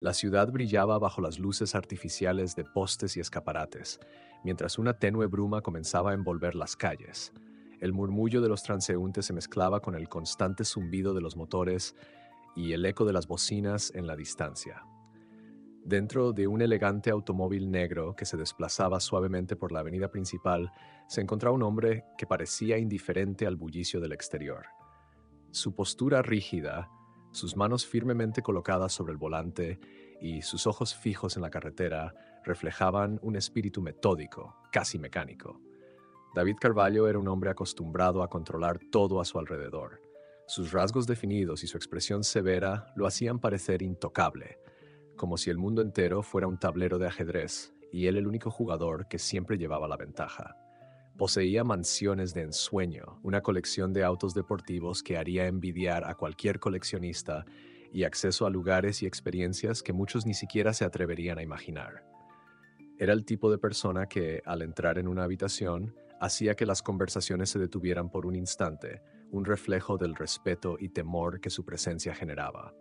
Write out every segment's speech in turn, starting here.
La ciudad brillaba bajo las luces artificiales de postes y escaparates, mientras una tenue bruma comenzaba a envolver las calles. El murmullo de los transeúntes se mezclaba con el constante zumbido de los motores y el eco de las bocinas en la distancia. Dentro de un elegante automóvil negro que se desplazaba suavemente por la avenida principal, se encontraba un hombre que parecía indiferente al bullicio del exterior. Su postura rígida, sus manos firmemente colocadas sobre el volante y sus ojos fijos en la carretera reflejaban un espíritu metódico, casi mecánico. David Carvalho era un hombre acostumbrado a controlar todo a su alrededor. Sus rasgos definidos y su expresión severa lo hacían parecer intocable, como si el mundo entero fuera un tablero de ajedrez y él el único jugador que siempre llevaba la ventaja. Poseía mansiones de ensueño, una colección de autos deportivos que haría envidiar a cualquier coleccionista y acceso a lugares y experiencias que muchos ni siquiera se atreverían a imaginar. Era el tipo de persona que, al entrar en una habitación, hacía que las conversaciones se detuvieran por un instante, un reflejo del respeto y temor que su presencia generaba.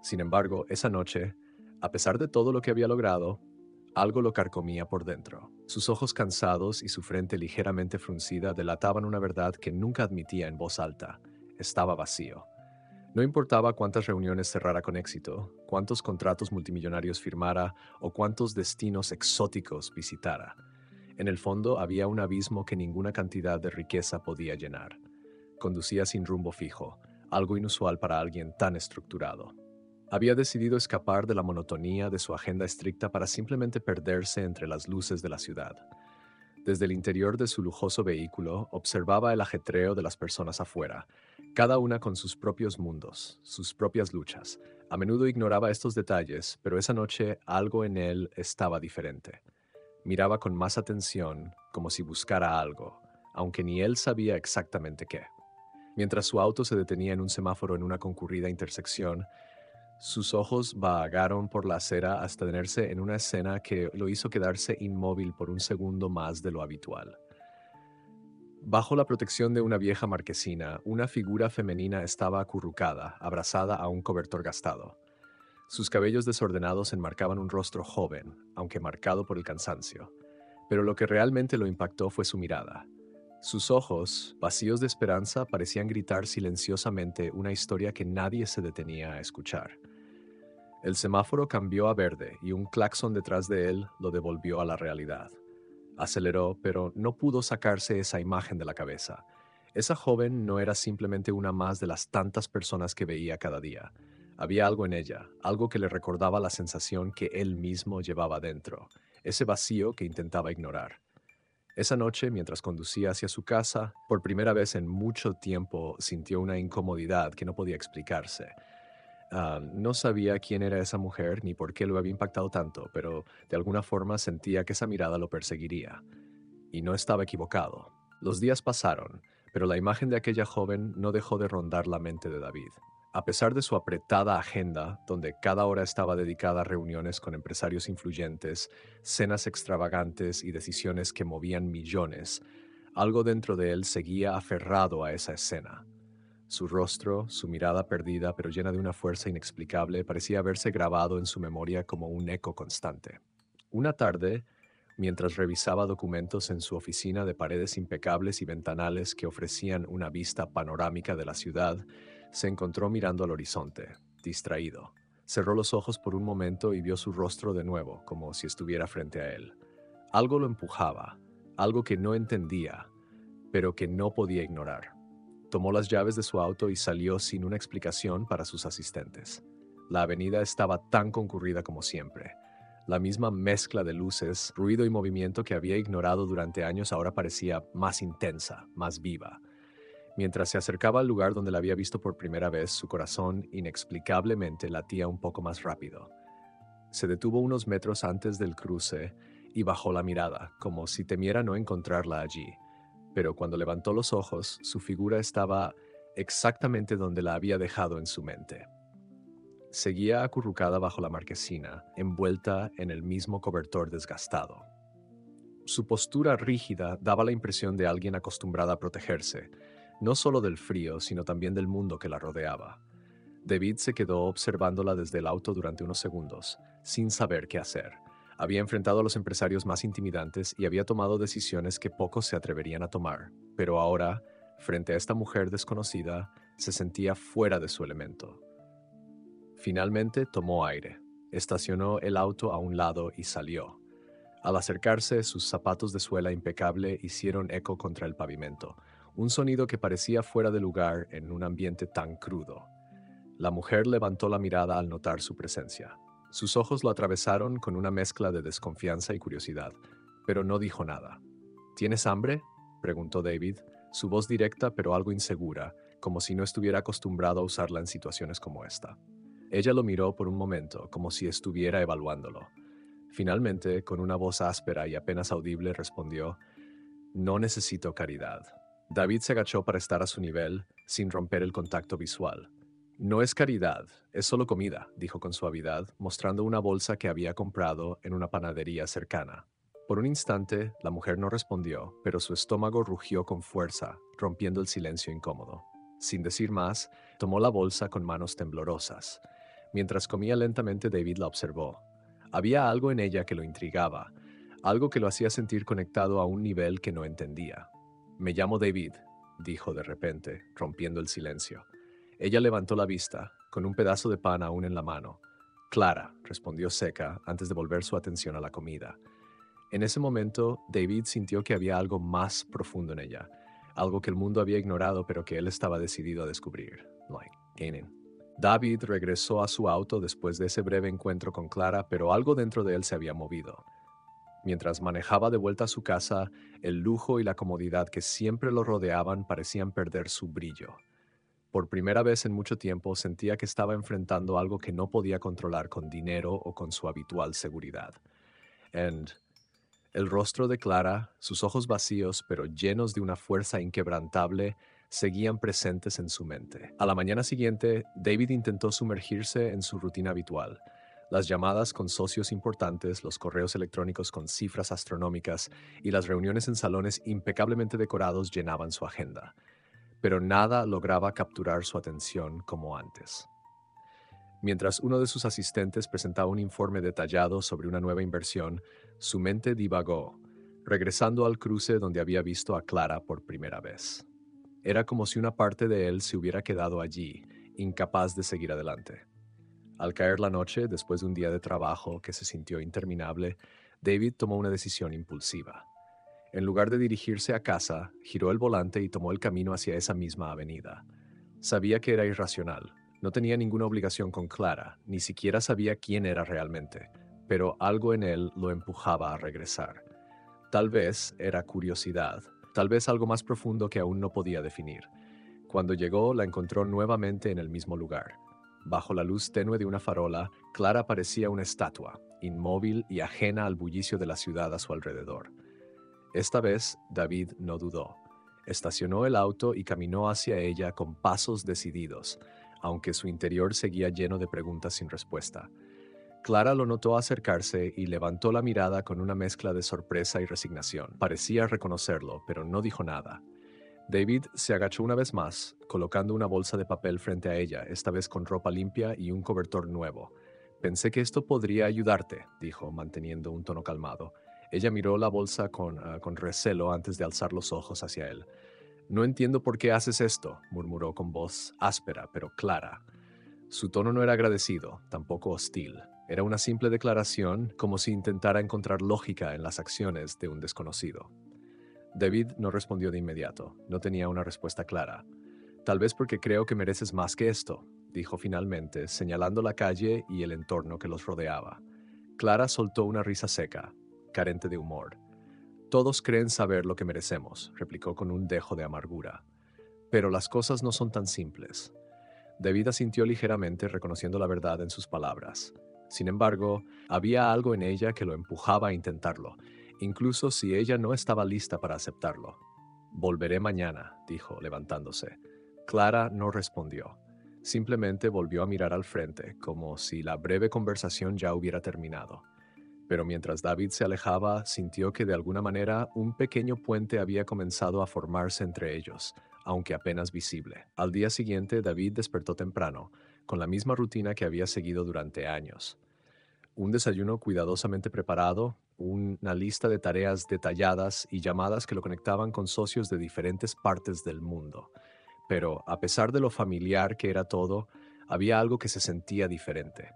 Sin embargo, esa noche, a pesar de todo lo que había logrado, algo lo carcomía por dentro. Sus ojos cansados y su frente ligeramente fruncida delataban una verdad que nunca admitía en voz alta. Estaba vacío. No importaba cuántas reuniones cerrara con éxito, cuántos contratos multimillonarios firmara o cuántos destinos exóticos visitara. En el fondo había un abismo que ninguna cantidad de riqueza podía llenar. Conducía sin rumbo fijo, algo inusual para alguien tan estructurado. Había decidido escapar de la monotonía de su agenda estricta para simplemente perderse entre las luces de la ciudad. Desde el interior de su lujoso vehículo observaba el ajetreo de las personas afuera, cada una con sus propios mundos, sus propias luchas. A menudo ignoraba estos detalles, pero esa noche algo en él estaba diferente. Miraba con más atención, como si buscara algo, aunque ni él sabía exactamente qué. Mientras su auto se detenía en un semáforo en una concurrida intersección, sus ojos vagaron por la acera hasta detenerse en una escena que lo hizo quedarse inmóvil por un segundo más de lo habitual. Bajo la protección de una vieja marquesina, una figura femenina estaba acurrucada, abrazada a un cobertor gastado. Sus cabellos desordenados enmarcaban un rostro joven, aunque marcado por el cansancio. Pero lo que realmente lo impactó fue su mirada. Sus ojos, vacíos de esperanza, parecían gritar silenciosamente una historia que nadie se detenía a escuchar. El semáforo cambió a verde y un claxon detrás de él lo devolvió a la realidad. Aceleró, pero no pudo sacarse esa imagen de la cabeza. Esa joven no era simplemente una más de las tantas personas que veía cada día. Había algo en ella, algo que le recordaba la sensación que él mismo llevaba dentro, ese vacío que intentaba ignorar. Esa noche, mientras conducía hacia su casa, por primera vez en mucho tiempo sintió una incomodidad que no podía explicarse. No sabía quién era esa mujer ni por qué lo había impactado tanto, pero de alguna forma sentía que esa mirada lo perseguiría. Y no estaba equivocado. Los días pasaron, pero la imagen de aquella joven no dejó de rondar la mente de David. A pesar de su apretada agenda, donde cada hora estaba dedicada a reuniones con empresarios influyentes, cenas extravagantes y decisiones que movían millones, algo dentro de él seguía aferrado a esa escena. Su rostro, su mirada perdida pero llena de una fuerza inexplicable, parecía haberse grabado en su memoria como un eco constante. Una tarde, mientras revisaba documentos en su oficina de paredes impecables y ventanales que ofrecían una vista panorámica de la ciudad, se encontró mirando al horizonte, distraído. Cerró los ojos por un momento y vio su rostro de nuevo, como si estuviera frente a él. Algo lo empujaba, algo que no entendía, pero que no podía ignorar. Tomó las llaves de su auto y salió sin una explicación para sus asistentes. La avenida estaba tan concurrida como siempre. La misma mezcla de luces, ruido y movimiento que había ignorado durante años ahora parecía más intensa, más viva. Mientras se acercaba al lugar donde la había visto por primera vez, su corazón inexplicablemente latía un poco más rápido. Se detuvo unos metros antes del cruce y bajó la mirada, como si temiera no encontrarla allí. Pero cuando levantó los ojos, su figura estaba exactamente donde la había dejado en su mente. Seguía acurrucada bajo la marquesina, envuelta en el mismo cobertor desgastado. Su postura rígida daba la impresión de alguien acostumbrada a protegerse, no solo del frío, sino también del mundo que la rodeaba. David se quedó observándola desde el auto durante unos segundos, sin saber qué hacer. Había enfrentado a los empresarios más intimidantes y había tomado decisiones que pocos se atreverían a tomar, pero ahora, frente a esta mujer desconocida, se sentía fuera de su elemento. Finalmente tomó aire, estacionó el auto a un lado y salió. Al acercarse, sus zapatos de suela impecable hicieron eco contra el pavimento, un sonido que parecía fuera de lugar en un ambiente tan crudo. La mujer levantó la mirada al notar su presencia. Sus ojos lo atravesaron con una mezcla de desconfianza y curiosidad, pero no dijo nada. ¿Tienes hambre?, preguntó David, su voz directa pero algo insegura, como si no estuviera acostumbrado a usarla en situaciones como esta. Ella lo miró por un momento, como si estuviera evaluándolo. Finalmente, con una voz áspera y apenas audible, respondió: «No necesito caridad». David se agachó para estar a su nivel, sin romper el contacto visual. «No es caridad, es solo comida», dijo con suavidad, mostrando una bolsa que había comprado en una panadería cercana. Por un instante, la mujer no respondió, pero su estómago rugió con fuerza, rompiendo el silencio incómodo. Sin decir más, tomó la bolsa con manos temblorosas. Mientras comía lentamente, David la observó. Había algo en ella que lo intrigaba, algo que lo hacía sentir conectado a un nivel que no entendía. «Me llamo David», dijo de repente, rompiendo el silencio. Ella levantó la vista, con un pedazo de pan aún en la mano. «Clara», respondió seca, antes de volver su atención a la comida. En ese momento, David sintió que había algo más profundo en ella, algo que el mundo había ignorado pero que él estaba decidido a descubrir. David regresó a su auto después de ese breve encuentro con Clara, pero algo dentro de él se había movido. Mientras manejaba de vuelta a su casa, el lujo y la comodidad que siempre lo rodeaban parecían perder su brillo. Por primera vez en mucho tiempo sentía que estaba enfrentando algo que no podía controlar con dinero o con su habitual seguridad. El rostro de Clara, sus ojos vacíos pero llenos de una fuerza inquebrantable, seguían presentes en su mente. A la mañana siguiente, David intentó sumergirse en su rutina habitual. Las llamadas con socios importantes, los correos electrónicos con cifras astronómicas y las reuniones en salones impecablemente decorados llenaban su agenda. Pero nada lograba capturar su atención como antes. Mientras uno de sus asistentes presentaba un informe detallado sobre una nueva inversión, su mente divagó, regresando al cruce donde había visto a Clara por primera vez. Era como si una parte de él se hubiera quedado allí, incapaz de seguir adelante. Al caer la noche, después de un día de trabajo que se sintió interminable, David tomó una decisión impulsiva. En lugar de dirigirse a casa, giró el volante y tomó el camino hacia esa misma avenida. Sabía que era irracional. No tenía ninguna obligación con Clara, ni siquiera sabía quién era realmente, pero algo en él lo empujaba a regresar. Tal vez era curiosidad, tal vez algo más profundo que aún no podía definir. Cuando llegó, la encontró nuevamente en el mismo lugar. Bajo la luz tenue de una farola, Clara parecía una estatua, inmóvil y ajena al bullicio de la ciudad a su alrededor. Esta vez, David no dudó. Estacionó el auto y caminó hacia ella con pasos decididos, aunque su interior seguía lleno de preguntas sin respuesta. Clara lo notó acercarse y levantó la mirada con una mezcla de sorpresa y resignación. Parecía reconocerlo, pero no dijo nada. David se agachó una vez más, colocando una bolsa de papel frente a ella, esta vez con ropa limpia y un cobertor nuevo. «Pensé que esto podría ayudarte», dijo, manteniendo un tono calmado. Ella miró la bolsa con recelo antes de alzar los ojos hacia él. «No entiendo por qué haces esto», murmuró con voz áspera pero clara. Su tono no era agradecido, tampoco hostil. Era una simple declaración, como si intentara encontrar lógica en las acciones de un desconocido. David no respondió de inmediato. No tenía una respuesta clara. «Tal vez porque creo que mereces más que esto», dijo finalmente, señalando la calle y el entorno que los rodeaba. Clara soltó una risa seca, carente de humor. «Todos creen saber lo que merecemos», replicó con un dejo de amargura. «Pero las cosas no son tan simples». David asintió ligeramente, reconociendo la verdad en sus palabras. Sin embargo, había algo en ella que lo empujaba a intentarlo, incluso si ella no estaba lista para aceptarlo. «Volveré mañana», dijo, levantándose. Clara no respondió. Simplemente volvió a mirar al frente, como si la breve conversación ya hubiera terminado. Pero mientras David se alejaba, sintió que de alguna manera un pequeño puente había comenzado a formarse entre ellos, aunque apenas visible. Al día siguiente, David despertó temprano, con la misma rutina que había seguido durante años. Un desayuno cuidadosamente preparado, una lista de tareas detalladas y llamadas que lo conectaban con socios de diferentes partes del mundo. Pero, a pesar de lo familiar que era todo, había algo que se sentía diferente.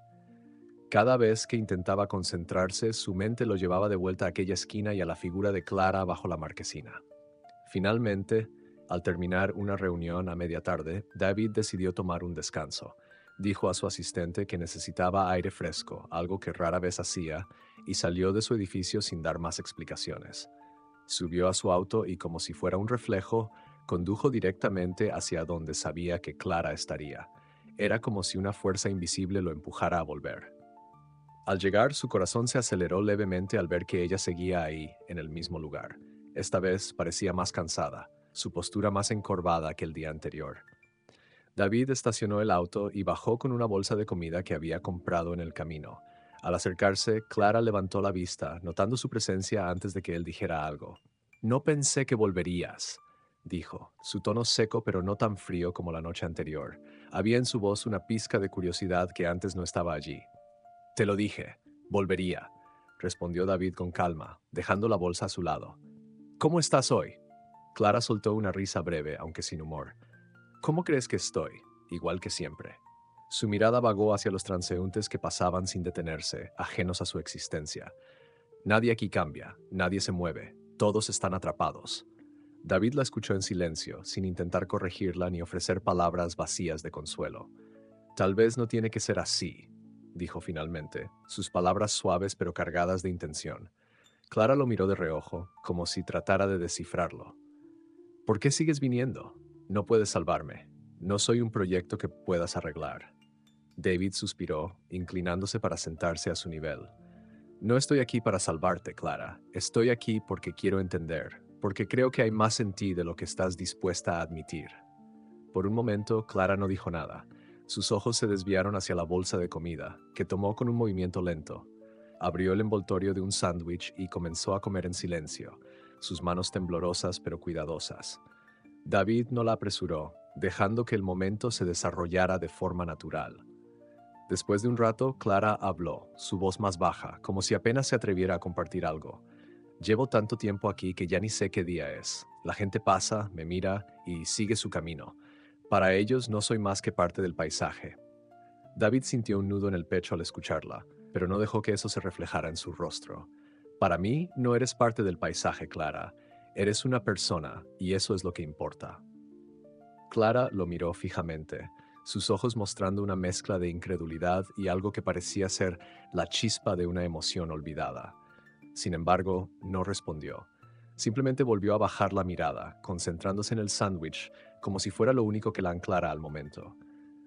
Cada vez que intentaba concentrarse, su mente lo llevaba de vuelta a aquella esquina y a la figura de Clara bajo la marquesina. Finalmente, al terminar una reunión a media tarde, David decidió tomar un descanso. Dijo a su asistente que necesitaba aire fresco, algo que rara vez hacía, y salió de su edificio sin dar más explicaciones. Subió a su auto y, como si fuera un reflejo, condujo directamente hacia donde sabía que Clara estaría. Era como si una fuerza invisible lo empujara a volver. Al llegar, su corazón se aceleró levemente al ver que ella seguía ahí, en el mismo lugar. Esta vez parecía más cansada, su postura más encorvada que el día anterior. David estacionó el auto y bajó con una bolsa de comida que había comprado en el camino. Al acercarse, Clara levantó la vista, notando su presencia antes de que él dijera algo. «No pensé que volverías», dijo, su tono seco pero no tan frío como la noche anterior. Había en su voz una pizca de curiosidad que antes no estaba allí. «Te lo dije, volvería», respondió David con calma, dejando la bolsa a su lado. «¿Cómo estás hoy?» Clara soltó una risa breve, aunque sin humor. «¿Cómo crees que estoy?» «Igual que siempre». Su mirada vagó hacia los transeúntes que pasaban sin detenerse, ajenos a su existencia. «Nadie aquí cambia, nadie se mueve, todos están atrapados». David la escuchó en silencio, sin intentar corregirla ni ofrecer palabras vacías de consuelo. «Tal vez no tiene que ser así», dijo finalmente, sus palabras suaves pero cargadas de intención. Clara lo miró de reojo, como si tratara de descifrarlo. «¿Por qué sigues viniendo? No puedes salvarme. No soy un proyecto que puedas arreglar». David suspiró, inclinándose para sentarse a su nivel. «No estoy aquí para salvarte, Clara. Estoy aquí porque quiero entender, porque creo que hay más en ti de lo que estás dispuesta a admitir». Por un momento, Clara no dijo nada. Sus ojos se desviaron hacia la bolsa de comida, que tomó con un movimiento lento. Abrió el envoltorio de un sándwich y comenzó a comer en silencio, sus manos temblorosas pero cuidadosas. David no la apresuró, dejando que el momento se desarrollara de forma natural. Después de un rato, Clara habló, su voz más baja, como si apenas se atreviera a compartir algo. «Llevo tanto tiempo aquí que ya ni sé qué día es. La gente pasa, me mira y sigue su camino. Para ellos no soy más que parte del paisaje». David sintió un nudo en el pecho al escucharla, pero no dejó que eso se reflejara en su rostro. «Para mí, no eres parte del paisaje, Clara. Eres una persona, y eso es lo que importa». Clara lo miró fijamente, sus ojos mostrando una mezcla de incredulidad y algo que parecía ser la chispa de una emoción olvidada. Sin embargo, no respondió. Simplemente volvió a bajar la mirada, concentrándose en el sándwich, como si fuera lo único que la anclara al momento.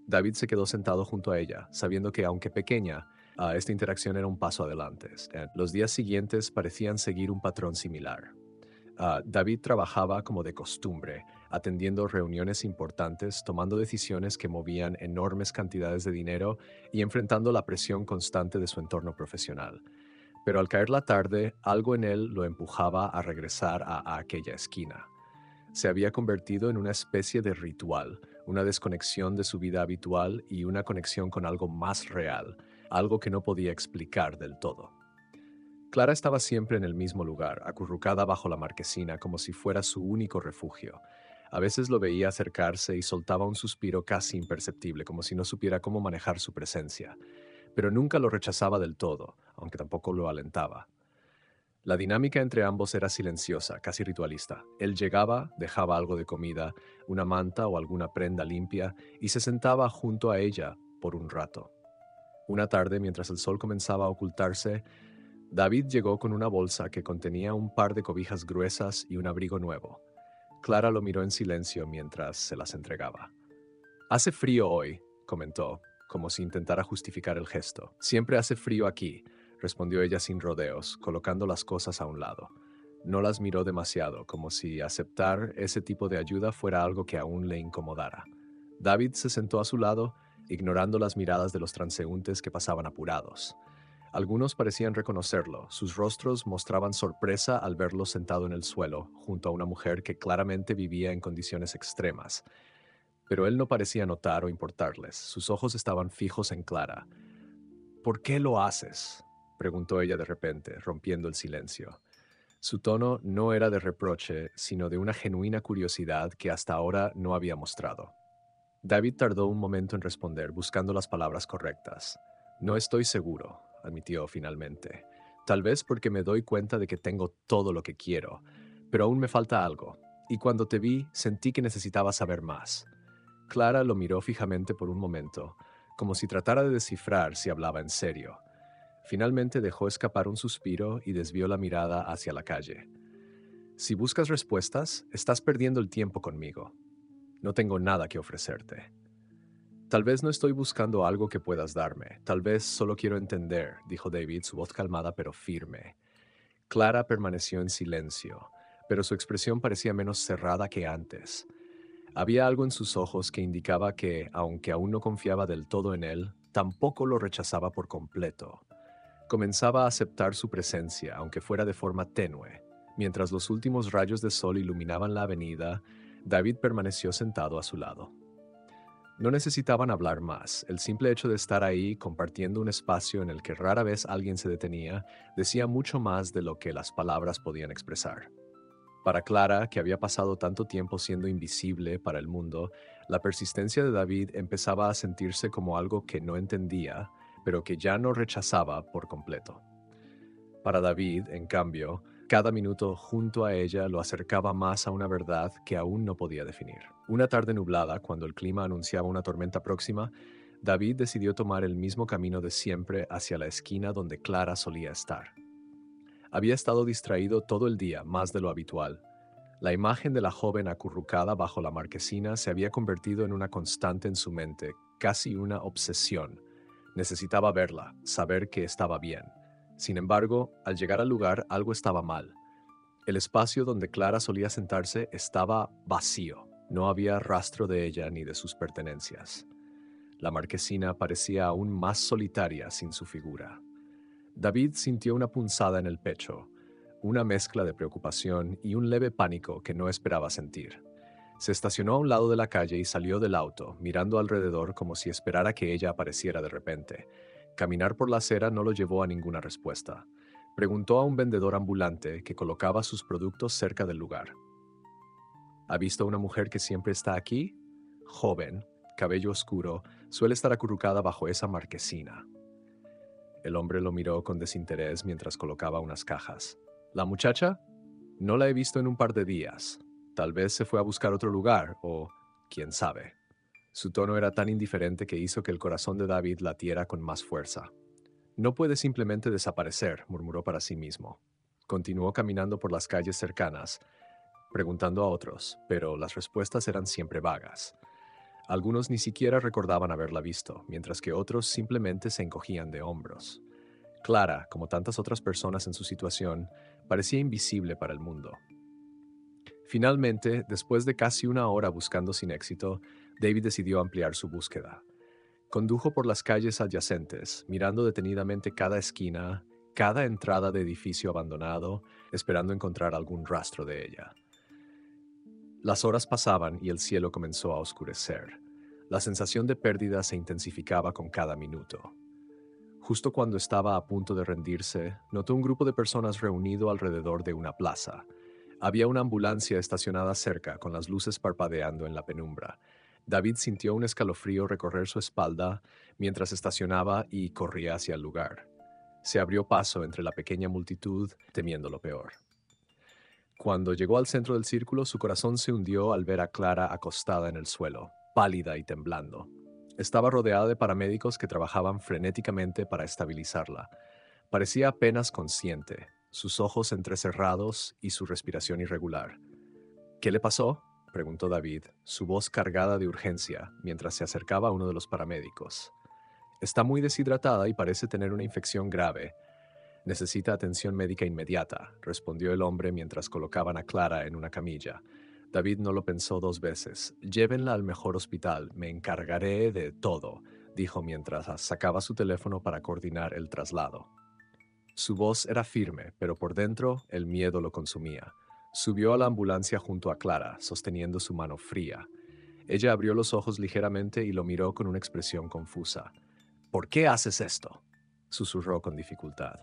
David se quedó sentado junto a ella, sabiendo que, aunque pequeña, esta interacción era un paso adelante. Los días siguientes parecían seguir un patrón similar. David trabajaba como de costumbre, atendiendo reuniones importantes, tomando decisiones que movían enormes cantidades de dinero y enfrentando la presión constante de su entorno profesional. Pero al caer la tarde, algo en él lo empujaba a regresar a aquella esquina. Se había convertido en una especie de ritual, una desconexión de su vida habitual y una conexión con algo más real, algo que no podía explicar del todo. Clara estaba siempre en el mismo lugar, acurrucada bajo la marquesina como si fuera su único refugio. A veces lo veía acercarse y soltaba un suspiro casi imperceptible, como si no supiera cómo manejar su presencia. Pero nunca lo rechazaba del todo, aunque tampoco lo alentaba. La dinámica entre ambos era silenciosa, casi ritualista. Él llegaba, dejaba algo de comida, una manta o alguna prenda limpia, y se sentaba junto a ella por un rato. Una tarde, mientras el sol comenzaba a ocultarse, David llegó con una bolsa que contenía un par de cobijas gruesas y un abrigo nuevo. Clara lo miró en silencio mientras se las entregaba. «Hace frío hoy», comentó, como si intentara justificar el gesto. «Siempre hace frío aquí», respondió ella sin rodeos, colocando las cosas a un lado. No las miró demasiado, como si aceptar ese tipo de ayuda fuera algo que aún le incomodara. David se sentó a su lado, ignorando las miradas de los transeúntes que pasaban apurados. Algunos parecían reconocerlo, sus rostros mostraban sorpresa al verlo sentado en el suelo, junto a una mujer que claramente vivía en condiciones extremas. Pero él no parecía notar o importarles. Sus ojos estaban fijos en Clara. ¿Por qué lo haces?, preguntó ella de repente, rompiendo el silencio. Su tono no era de reproche, sino de una genuina curiosidad que hasta ahora no había mostrado. David tardó un momento en responder, buscando las palabras correctas. No estoy seguro, admitió finalmente. Tal vez porque me doy cuenta de que tengo todo lo que quiero, pero aún me falta algo. Y cuando te vi, sentí que necesitaba saber más. Clara lo miró fijamente por un momento, como si tratara de descifrar si hablaba en serio. Finalmente dejó escapar un suspiro y desvió la mirada hacia la calle. Si buscas respuestas, estás perdiendo el tiempo conmigo. No tengo nada que ofrecerte. Tal vez no estoy buscando algo que puedas darme. Tal vez solo quiero entender, dijo David, su voz calmada pero firme. Clara permaneció en silencio, pero su expresión parecía menos cerrada que antes. Había algo en sus ojos que indicaba que, aunque aún no confiaba del todo en él, tampoco lo rechazaba por completo. Comenzaba a aceptar su presencia, aunque fuera de forma tenue. Mientras los últimos rayos de sol iluminaban la avenida, David permaneció sentado a su lado. No necesitaban hablar más. El simple hecho de estar ahí, compartiendo un espacio en el que rara vez alguien se detenía, decía mucho más de lo que las palabras podían expresar. Para Clara, que había pasado tanto tiempo siendo invisible para el mundo, la persistencia de David empezaba a sentirse como algo que no entendía, pero que ya no rechazaba por completo. Para David, en cambio, cada minuto junto a ella lo acercaba más a una verdad que aún no podía definir. Una tarde nublada, cuando el clima anunciaba una tormenta próxima, David decidió tomar el mismo camino de siempre hacia la esquina donde Clara solía estar. Había estado distraído todo el día, más de lo habitual. La imagen de la joven acurrucada bajo la marquesina se había convertido en una constante en su mente, casi una obsesión. Necesitaba verla, saber que estaba bien. Sin embargo, al llegar al lugar, algo estaba mal. El espacio donde Clara solía sentarse estaba vacío. No había rastro de ella ni de sus pertenencias. La marquesina parecía aún más solitaria sin su figura. David sintió una punzada en el pecho, una mezcla de preocupación y un leve pánico que no esperaba sentir. Se estacionó a un lado de la calle y salió del auto, mirando alrededor como si esperara que ella apareciera de repente. Caminar por la acera no lo llevó a ninguna respuesta. Preguntó a un vendedor ambulante que colocaba sus productos cerca del lugar. ¿Ha visto a una mujer que siempre está aquí? Joven, cabello oscuro, suele estar acurrucada bajo esa marquesina. El hombre lo miró con desinterés mientras colocaba unas cajas. ¿La muchacha? No la he visto en un par de días. Tal vez se fue a buscar otro lugar, o quién sabe. Su tono era tan indiferente que hizo que el corazón de David latiera con más fuerza. No puede simplemente desaparecer, murmuró para sí mismo. Continuó caminando por las calles cercanas, preguntando a otros, pero las respuestas eran siempre vagas. Algunos ni siquiera recordaban haberla visto, mientras que otros simplemente se encogían de hombros. Clara, como tantas otras personas en su situación, parecía invisible para el mundo. Finalmente, después de casi una hora buscando sin éxito, David decidió ampliar su búsqueda. Condujo por las calles adyacentes, mirando detenidamente cada esquina, cada entrada de edificio abandonado, esperando encontrar algún rastro de ella. Las horas pasaban y el cielo comenzó a oscurecer. La sensación de pérdida se intensificaba con cada minuto. Justo cuando estaba a punto de rendirse, notó un grupo de personas reunido alrededor de una plaza. Había una ambulancia estacionada cerca, con las luces parpadeando en la penumbra. David sintió un escalofrío recorrer su espalda mientras estacionaba y corría hacia el lugar. Se abrió paso entre la pequeña multitud, temiendo lo peor. Cuando llegó al centro del círculo, su corazón se hundió al ver a Clara acostada en el suelo, pálida y temblando. Estaba rodeada de paramédicos que trabajaban frenéticamente para estabilizarla. Parecía apenas consciente, sus ojos entrecerrados y su respiración irregular. ¿Qué le pasó?, preguntó David, su voz cargada de urgencia, mientras se acercaba a uno de los paramédicos. Está muy deshidratada y parece tener una infección grave. Necesita atención médica inmediata, respondió el hombre mientras colocaban a Clara en una camilla. David no lo pensó dos veces. Llévenla al mejor hospital, me encargaré de todo, dijo mientras sacaba su teléfono para coordinar el traslado. Su voz era firme, pero por dentro el miedo lo consumía. Subió a la ambulancia junto a Clara, sosteniendo su mano fría. Ella abrió los ojos ligeramente y lo miró con una expresión confusa. ¿Por qué haces esto?, susurró con dificultad.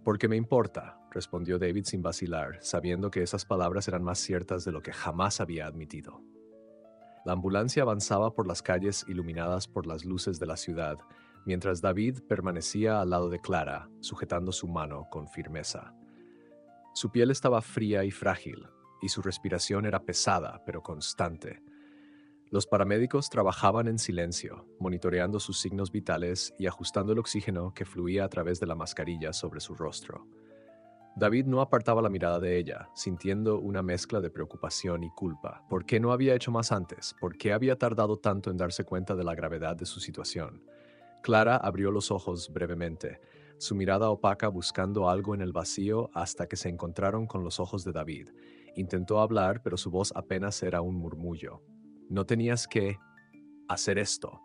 Porque me importa, respondió David sin vacilar, sabiendo que esas palabras eran más ciertas de lo que jamás había admitido. La ambulancia avanzaba por las calles iluminadas por las luces de la ciudad, mientras David permanecía al lado de Clara, sujetando su mano con firmeza. Su piel estaba fría y frágil, y su respiración era pesada pero constante. Los paramédicos trabajaban en silencio, monitoreando sus signos vitales y ajustando el oxígeno que fluía a través de la mascarilla sobre su rostro. David no apartaba la mirada de ella, sintiendo una mezcla de preocupación y culpa. ¿Por qué no había hecho más antes? ¿Por qué había tardado tanto en darse cuenta de la gravedad de su situación? Clara abrió los ojos brevemente, su mirada opaca buscando algo en el vacío hasta que se encontraron con los ojos de David. Intentó hablar, pero su voz apenas era un murmullo. «No tenías que hacer esto»,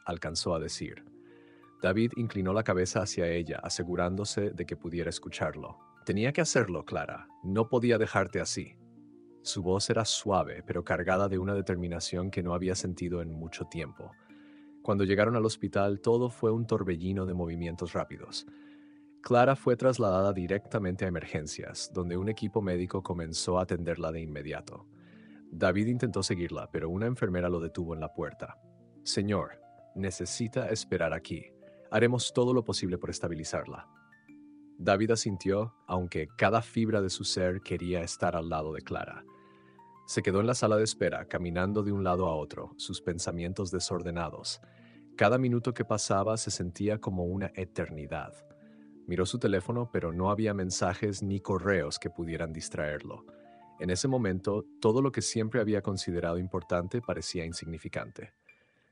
alcanzó a decir. David inclinó la cabeza hacia ella, asegurándose de que pudiera escucharlo. «Tenía que hacerlo, Clara. No podía dejarte así». Su voz era suave, pero cargada de una determinación que no había sentido en mucho tiempo. Cuando llegaron al hospital, todo fue un torbellino de movimientos rápidos. Clara fue trasladada directamente a emergencias, donde un equipo médico comenzó a atenderla de inmediato. David intentó seguirla, pero una enfermera lo detuvo en la puerta. «Señor, necesita esperar aquí. Haremos todo lo posible por estabilizarla». David asintió, aunque cada fibra de su ser quería estar al lado de Clara. Se quedó en la sala de espera, caminando de un lado a otro, sus pensamientos desordenados. Cada minuto que pasaba se sentía como una eternidad. Miró su teléfono, pero no había mensajes ni correos que pudieran distraerlo. En ese momento, todo lo que siempre había considerado importante parecía insignificante.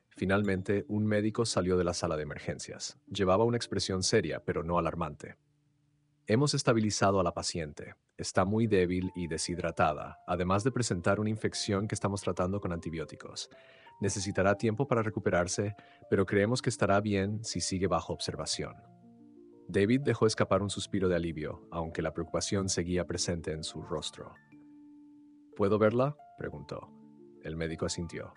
Finalmente, un médico salió de la sala de emergencias. Llevaba una expresión seria, pero no alarmante. «Hemos estabilizado a la paciente. Está muy débil y deshidratada, además de presentar una infección que estamos tratando con antibióticos. Necesitará tiempo para recuperarse, pero creemos que estará bien si sigue bajo observación». David dejó escapar un suspiro de alivio, aunque la preocupación seguía presente en su rostro. «¿Puedo verla?», preguntó. El médico asintió.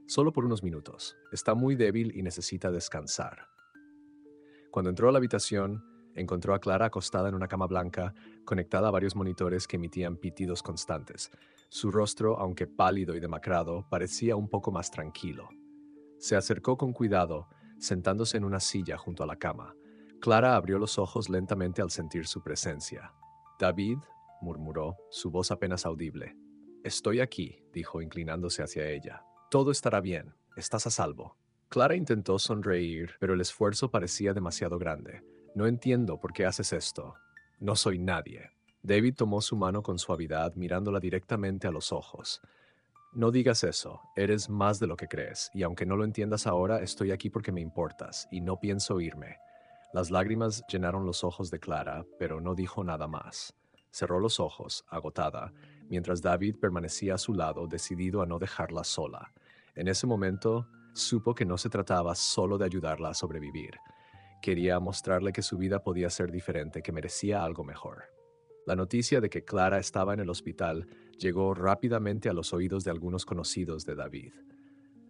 «Solo por unos minutos. Está muy débil y necesita descansar». Cuando entró a la habitación, encontró a Clara acostada en una cama blanca, conectada a varios monitores que emitían pitidos constantes. Su rostro, aunque pálido y demacrado, parecía un poco más tranquilo. Se acercó con cuidado, sentándose en una silla junto a la cama. Clara abrió los ojos lentamente al sentir su presencia. «David», murmuró, su voz apenas audible. «Estoy aquí», dijo, inclinándose hacia ella. «Todo estará bien. Estás a salvo». Clara intentó sonreír, pero el esfuerzo parecía demasiado grande. «No entiendo por qué haces esto. No soy nadie». David tomó su mano con suavidad, mirándola directamente a los ojos. «No digas eso. Eres más de lo que crees, y aunque no lo entiendas ahora, estoy aquí porque me importas, y no pienso irme». Las lágrimas llenaron los ojos de Clara, pero no dijo nada más. Cerró los ojos, agotada, mientras David permanecía a su lado, decidido a no dejarla sola. En ese momento, supo que no se trataba solo de ayudarla a sobrevivir. Quería mostrarle que su vida podía ser diferente, que merecía algo mejor. La noticia de que Clara estaba en el hospital llegó rápidamente a los oídos de algunos conocidos de David.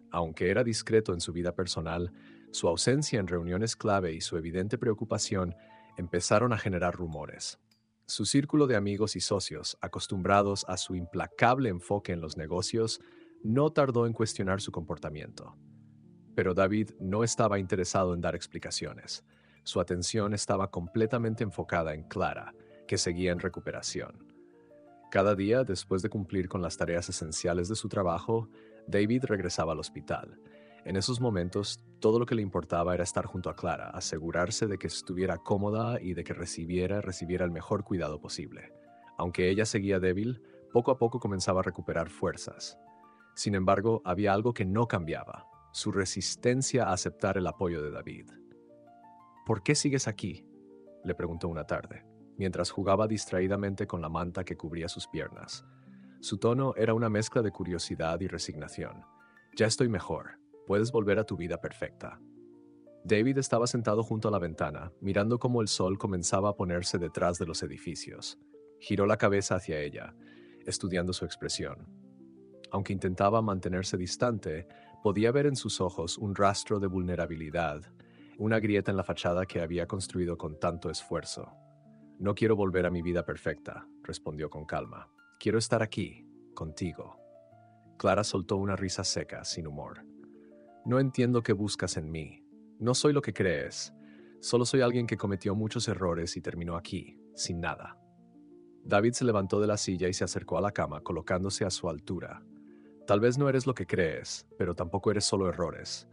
Aunque era discreto en su vida personal, su ausencia en reuniones clave y su evidente preocupación empezaron a generar rumores. Su círculo de amigos y socios, acostumbrados a su implacable enfoque en los negocios, no tardó en cuestionar su comportamiento. Pero David no estaba interesado en dar explicaciones. Su atención estaba completamente enfocada en Clara, que seguía en recuperación. Cada día, después de cumplir con las tareas esenciales de su trabajo, David regresaba al hospital. En esos momentos, todo lo que le importaba era estar junto a Clara, asegurarse de que estuviera cómoda y de que recibiera el mejor cuidado posible. Aunque ella seguía débil, poco a poco comenzaba a recuperar fuerzas. Sin embargo, había algo que no cambiaba: su resistencia a aceptar el apoyo de David. «¿Por qué sigues aquí?», le preguntó una tarde, mientras jugaba distraídamente con la manta que cubría sus piernas. Su tono era una mezcla de curiosidad y resignación. «Ya estoy mejor. Puedes volver a tu vida perfecta». David estaba sentado junto a la ventana, mirando cómo el sol comenzaba a ponerse detrás de los edificios. Giró la cabeza hacia ella, estudiando su expresión. Aunque intentaba mantenerse distante, podía ver en sus ojos un rastro de vulnerabilidad, una grieta en la fachada que había construido con tanto esfuerzo. No quiero volver a mi vida perfecta, respondió con calma. Quiero estar aquí, contigo. Clara soltó una risa seca, sin humor. No entiendo qué buscas en mí. No soy lo que crees. Solo soy alguien que cometió muchos errores y terminó aquí, sin nada. David se levantó de la silla y se acercó a la cama, colocándose a su altura. Tal vez no eres lo que crees, pero tampoco eres solo errores.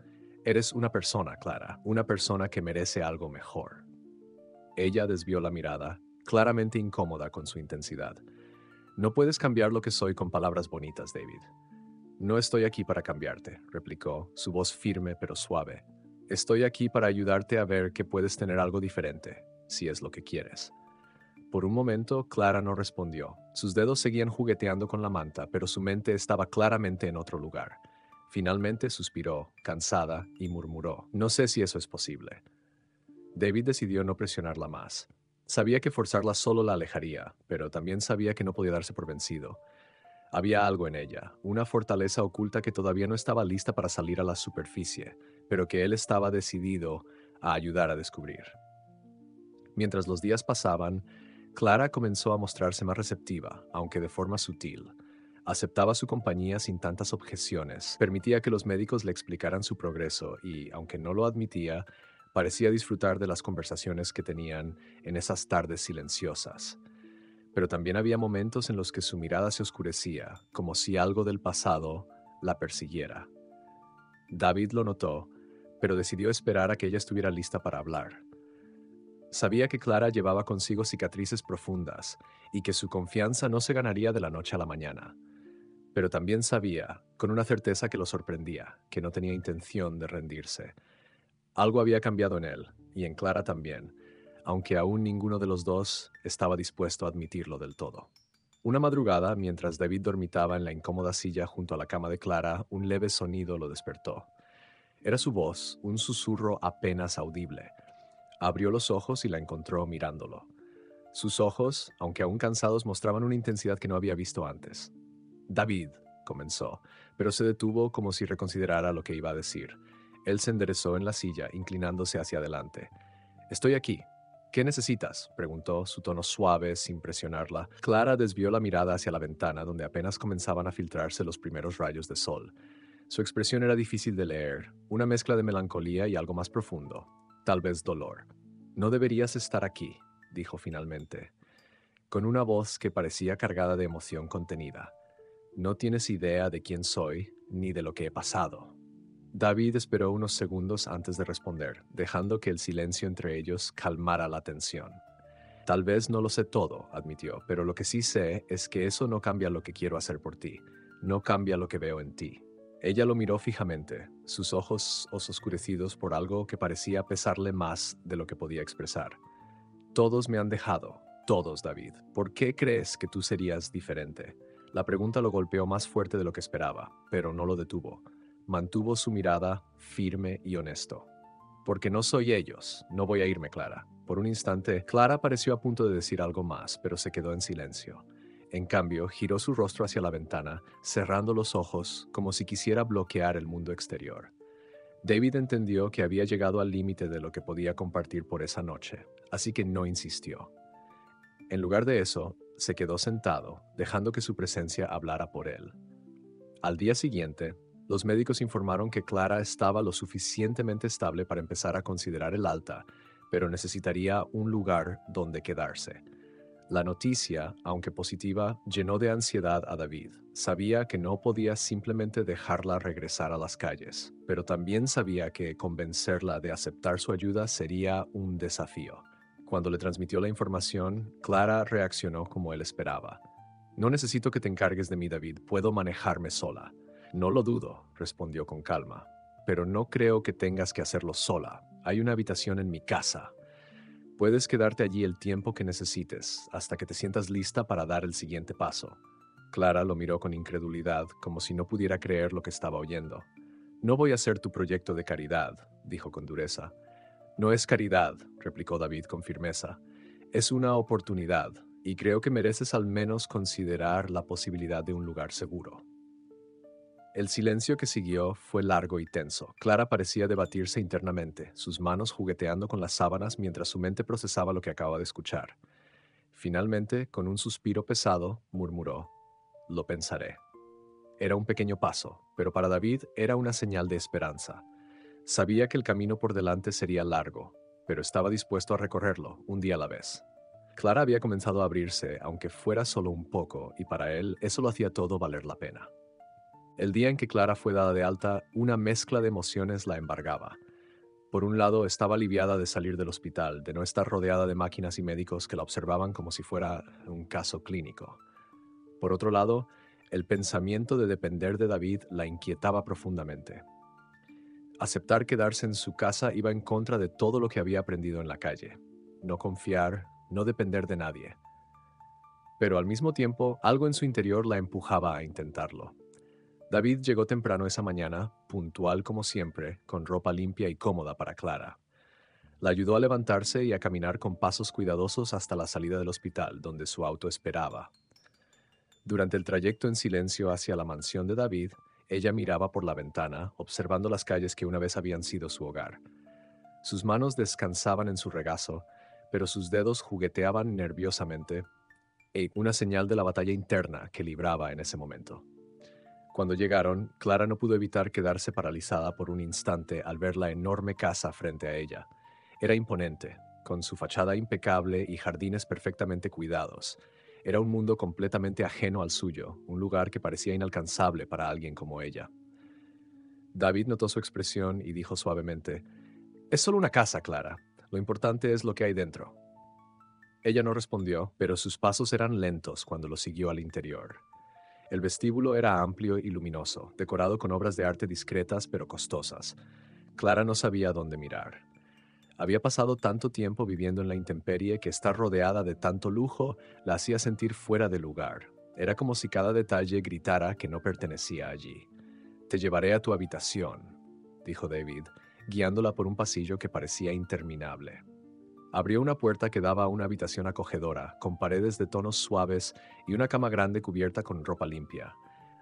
Eres una persona, Clara, una persona que merece algo mejor. Ella desvió la mirada, claramente incómoda con su intensidad. No puedes cambiar lo que soy con palabras bonitas, David. No estoy aquí para cambiarte, replicó, su voz firme pero suave. Estoy aquí para ayudarte a ver que puedes tener algo diferente, si es lo que quieres. Por un momento, Clara no respondió. Sus dedos seguían jugueteando con la manta, pero su mente estaba claramente en otro lugar. Finalmente suspiró, cansada, y murmuró, «No sé si eso es posible». David decidió no presionarla más. Sabía que forzarla solo la alejaría, pero también sabía que no podía darse por vencido. Había algo en ella, una fortaleza oculta que todavía no estaba lista para salir a la superficie, pero que él estaba decidido a ayudar a descubrir. Mientras los días pasaban, Clara comenzó a mostrarse más receptiva, aunque de forma sutil. Aceptaba su compañía sin tantas objeciones, permitía que los médicos le explicaran su progreso y, aunque no lo admitía, parecía disfrutar de las conversaciones que tenían en esas tardes silenciosas. Pero también había momentos en los que su mirada se oscurecía, como si algo del pasado la persiguiera. David lo notó, pero decidió esperar a que ella estuviera lista para hablar. Sabía que Clara llevaba consigo cicatrices profundas y que su confianza no se ganaría de la noche a la mañana. Pero también sabía, con una certeza que lo sorprendía, que no tenía intención de rendirse. Algo había cambiado en él, y en Clara también, aunque aún ninguno de los dos estaba dispuesto a admitirlo del todo. Una madrugada, mientras David dormitaba en la incómoda silla junto a la cama de Clara, un leve sonido lo despertó. Era su voz, un susurro apenas audible. Abrió los ojos y la encontró mirándolo. Sus ojos, aunque aún cansados, mostraban una intensidad que no había visto antes. «David», comenzó, pero se detuvo como si reconsiderara lo que iba a decir. Él se enderezó en la silla, inclinándose hacia adelante. «Estoy aquí. ¿Qué necesitas?», preguntó, su tono suave, sin presionarla. Clara desvió la mirada hacia la ventana, donde apenas comenzaban a filtrarse los primeros rayos de sol. Su expresión era difícil de leer, una mezcla de melancolía y algo más profundo, tal vez dolor. «No deberías estar aquí», dijo finalmente, con una voz que parecía cargada de emoción contenida. «No tienes idea de quién soy ni de lo que he pasado». David esperó unos segundos antes de responder, dejando que el silencio entre ellos calmara la tensión. «Tal vez no lo sé todo», admitió, «pero lo que sí sé es que eso no cambia lo que quiero hacer por ti. No cambia lo que veo en ti». Ella lo miró fijamente, sus ojos oscurecidos por algo que parecía pesarle más de lo que podía expresar. «Todos me han dejado, todos, David. ¿Por qué crees que tú serías diferente?». La pregunta lo golpeó más fuerte de lo que esperaba, pero no lo detuvo. Mantuvo su mirada firme y honesto. «Porque no soy ellos, no voy a irme, Clara». Por un instante, Clara pareció a punto de decir algo más, pero se quedó en silencio. En cambio, giró su rostro hacia la ventana, cerrando los ojos como si quisiera bloquear el mundo exterior. David entendió que había llegado al límite de lo que podía compartir por esa noche, así que no insistió. En lugar de eso, se quedó sentado, dejando que su presencia hablara por él. Al día siguiente, los médicos informaron que Clara estaba lo suficientemente estable para empezar a considerar el alta, pero necesitaría un lugar donde quedarse. La noticia, aunque positiva, llenó de ansiedad a David. Sabía que no podía simplemente dejarla regresar a las calles, pero también sabía que convencerla de aceptar su ayuda sería un desafío. Cuando le transmitió la información, Clara reaccionó como él esperaba. «No necesito que te encargues de mí, David, puedo manejarme sola». «No lo dudo», respondió con calma, «pero no creo que tengas que hacerlo sola. Hay una habitación en mi casa. Puedes quedarte allí el tiempo que necesites, hasta que te sientas lista para dar el siguiente paso». Clara lo miró con incredulidad, como si no pudiera creer lo que estaba oyendo. «No voy a hacer tu proyecto de caridad», dijo con dureza. «No es caridad», replicó David con firmeza. «Es una oportunidad, y creo que mereces al menos considerar la posibilidad de un lugar seguro». El silencio que siguió fue largo y tenso. Clara parecía debatirse internamente, sus manos jugueteando con las sábanas mientras su mente procesaba lo que acaba de escuchar. Finalmente, con un suspiro pesado, murmuró, «Lo pensaré». Era un pequeño paso, pero para David era una señal de esperanza. Sabía que el camino por delante sería largo, pero estaba dispuesto a recorrerlo, un día a la vez. Clara había comenzado a abrirse, aunque fuera solo un poco, y para él eso lo hacía todo valer la pena. El día en que Clara fue dada de alta, una mezcla de emociones la embargaba. Por un lado, estaba aliviada de salir del hospital, de no estar rodeada de máquinas y médicos que la observaban como si fuera un caso clínico. Por otro lado, el pensamiento de depender de David la inquietaba profundamente. Aceptar quedarse en su casa iba en contra de todo lo que había aprendido en la calle. No confiar, no depender de nadie. Pero al mismo tiempo, algo en su interior la empujaba a intentarlo. David llegó temprano esa mañana, puntual como siempre, con ropa limpia y cómoda para Clara. La ayudó a levantarse y a caminar con pasos cuidadosos hasta la salida del hospital, donde su auto esperaba. Durante el trayecto en silencio hacia la mansión de David, ella miraba por la ventana, observando las calles que una vez habían sido su hogar. Sus manos descansaban en su regazo, pero sus dedos jugueteaban nerviosamente, una señal de la batalla interna que libraba en ese momento. Cuando llegaron, Clara no pudo evitar quedarse paralizada por un instante al ver la enorme casa frente a ella. Era imponente, con su fachada impecable y jardines perfectamente cuidados. Era un mundo completamente ajeno al suyo, un lugar que parecía inalcanzable para alguien como ella. David notó su expresión y dijo suavemente, «Es solo una casa, Clara. Lo importante es lo que hay dentro». Ella no respondió, pero sus pasos eran lentos cuando lo siguió al interior. El vestíbulo era amplio y luminoso, decorado con obras de arte discretas pero costosas. Clara no sabía dónde mirar. Había pasado tanto tiempo viviendo en la intemperie que estar rodeada de tanto lujo la hacía sentir fuera de lugar. Era como si cada detalle gritara que no pertenecía allí. «Te llevaré a tu habitación», dijo David, guiándola por un pasillo que parecía interminable. Abrió una puerta que daba a una habitación acogedora, con paredes de tonos suaves y una cama grande cubierta con ropa limpia.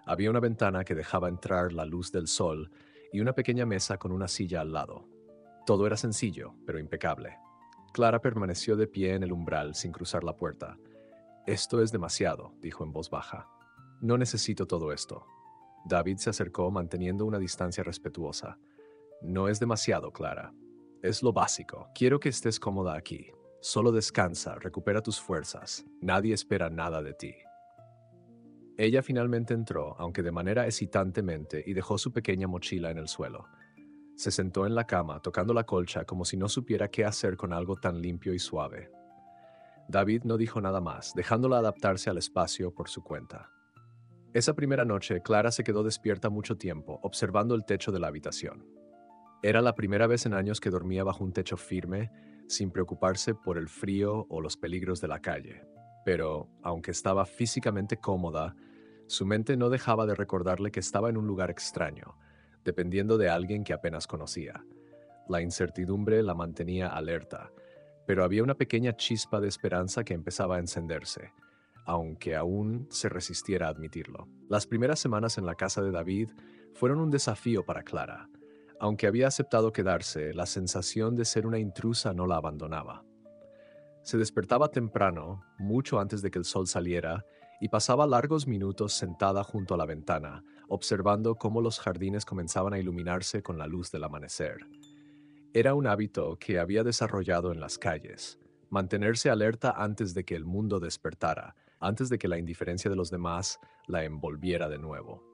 Había una ventana que dejaba entrar la luz del sol y una pequeña mesa con una silla al lado. Todo era sencillo, pero impecable. Clara permaneció de pie en el umbral sin cruzar la puerta. «Esto es demasiado», dijo en voz baja. «No necesito todo esto». David se acercó manteniendo una distancia respetuosa. «No es demasiado, Clara. Es lo básico. Quiero que estés cómoda aquí. Solo descansa, recupera tus fuerzas. Nadie espera nada de ti». Ella finalmente entró, aunque de manera hesitantemente, y dejó su pequeña mochila en el suelo. Se sentó en la cama, tocando la colcha como si no supiera qué hacer con algo tan limpio y suave. David no dijo nada más, dejándola adaptarse al espacio por su cuenta. Esa primera noche, Clara se quedó despierta mucho tiempo, observando el techo de la habitación. Era la primera vez en años que dormía bajo un techo firme, sin preocuparse por el frío o los peligros de la calle. Pero, aunque estaba físicamente cómoda, su mente no dejaba de recordarle que estaba en un lugar extraño, dependiendo de alguien que apenas conocía. La incertidumbre la mantenía alerta, pero había una pequeña chispa de esperanza que empezaba a encenderse, aunque aún se resistiera a admitirlo. Las primeras semanas en la casa de David fueron un desafío para Clara. Aunque había aceptado quedarse, la sensación de ser una intrusa no la abandonaba. Se despertaba temprano, mucho antes de que el sol saliera, y pasaba largos minutos sentada junto a la ventana, observando cómo los jardines comenzaban a iluminarse con la luz del amanecer. Era un hábito que había desarrollado en las calles, mantenerse alerta antes de que el mundo despertara, antes de que la indiferencia de los demás la envolviera de nuevo.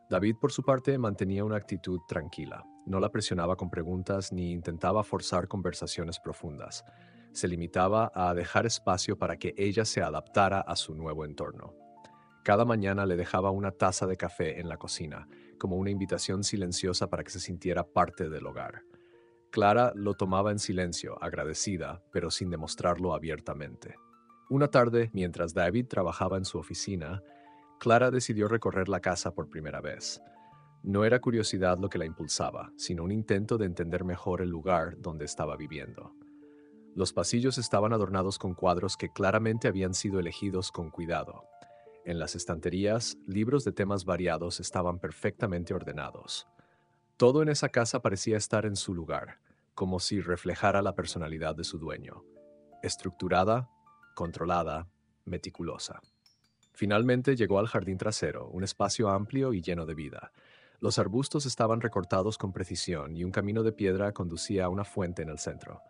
David, por su parte, mantenía una actitud tranquila. No la presionaba con preguntas ni intentaba forzar conversaciones profundas. Se limitaba a dejar espacio para que ella se adaptara a su nuevo entorno. Cada mañana le dejaba una taza de café en la cocina, como una invitación silenciosa para que se sintiera parte del hogar. Clara lo tomaba en silencio, agradecida, pero sin demostrarlo abiertamente. Una tarde, mientras David trabajaba en su oficina, Clara decidió recorrer la casa por primera vez. No era curiosidad lo que la impulsaba, sino un intento de entender mejor el lugar donde estaba viviendo. Los pasillos estaban adornados con cuadros que claramente habían sido elegidos con cuidado. En las estanterías, libros de temas variados estaban perfectamente ordenados. Todo en esa casa parecía estar en su lugar, como si reflejara la personalidad de su dueño. Estructurada, controlada, meticulosa. Finalmente llegó al jardín trasero, un espacio amplio y lleno de vida. Los arbustos estaban recortados con precisión y un camino de piedra conducía a una fuente en el centro.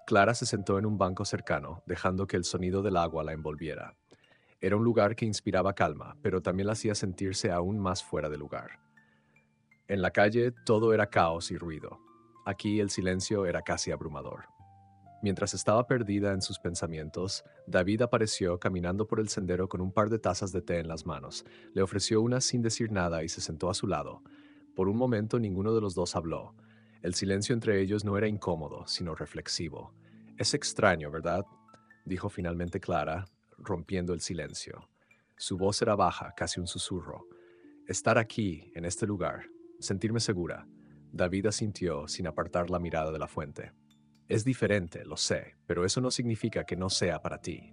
Clara se sentó en un banco cercano, dejando que el sonido del agua la envolviera. Era un lugar que inspiraba calma, pero también la hacía sentirse aún más fuera de lugar. En la calle todo era caos y ruido. Aquí el silencio era casi abrumador. Mientras estaba perdida en sus pensamientos, David apareció caminando por el sendero con un par de tazas de té en las manos. Le ofreció una sin decir nada y se sentó a su lado. Por un momento ninguno de los dos habló. El silencio entre ellos no era incómodo, sino reflexivo. Es extraño, ¿verdad?, dijo finalmente Clara, rompiendo el silencio. Su voz era baja, casi un susurro. Estar aquí, en este lugar, sentirme segura. David asintió sin apartar la mirada de la fuente. Es diferente, lo sé, pero eso no significa que no sea para ti.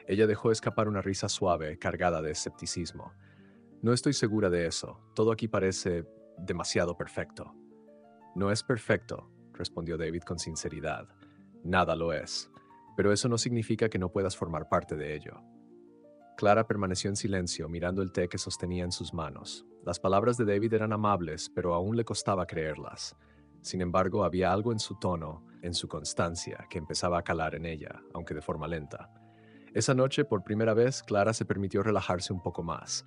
Ella dejó escapar una risa suave, cargada de escepticismo. No estoy segura de eso. Todo aquí parece demasiado perfecto. No es perfecto, respondió David con sinceridad. Nada lo es. Pero eso no significa que no puedas formar parte de ello. Clara permaneció en silencio, mirando el té que sostenía en sus manos. Las palabras de David eran amables, pero aún le costaba creerlas. Sin embargo, había algo en su tono, en su constancia, que empezaba a calar en ella, aunque de forma lenta. Esa noche, por primera vez, Clara se permitió relajarse un poco más.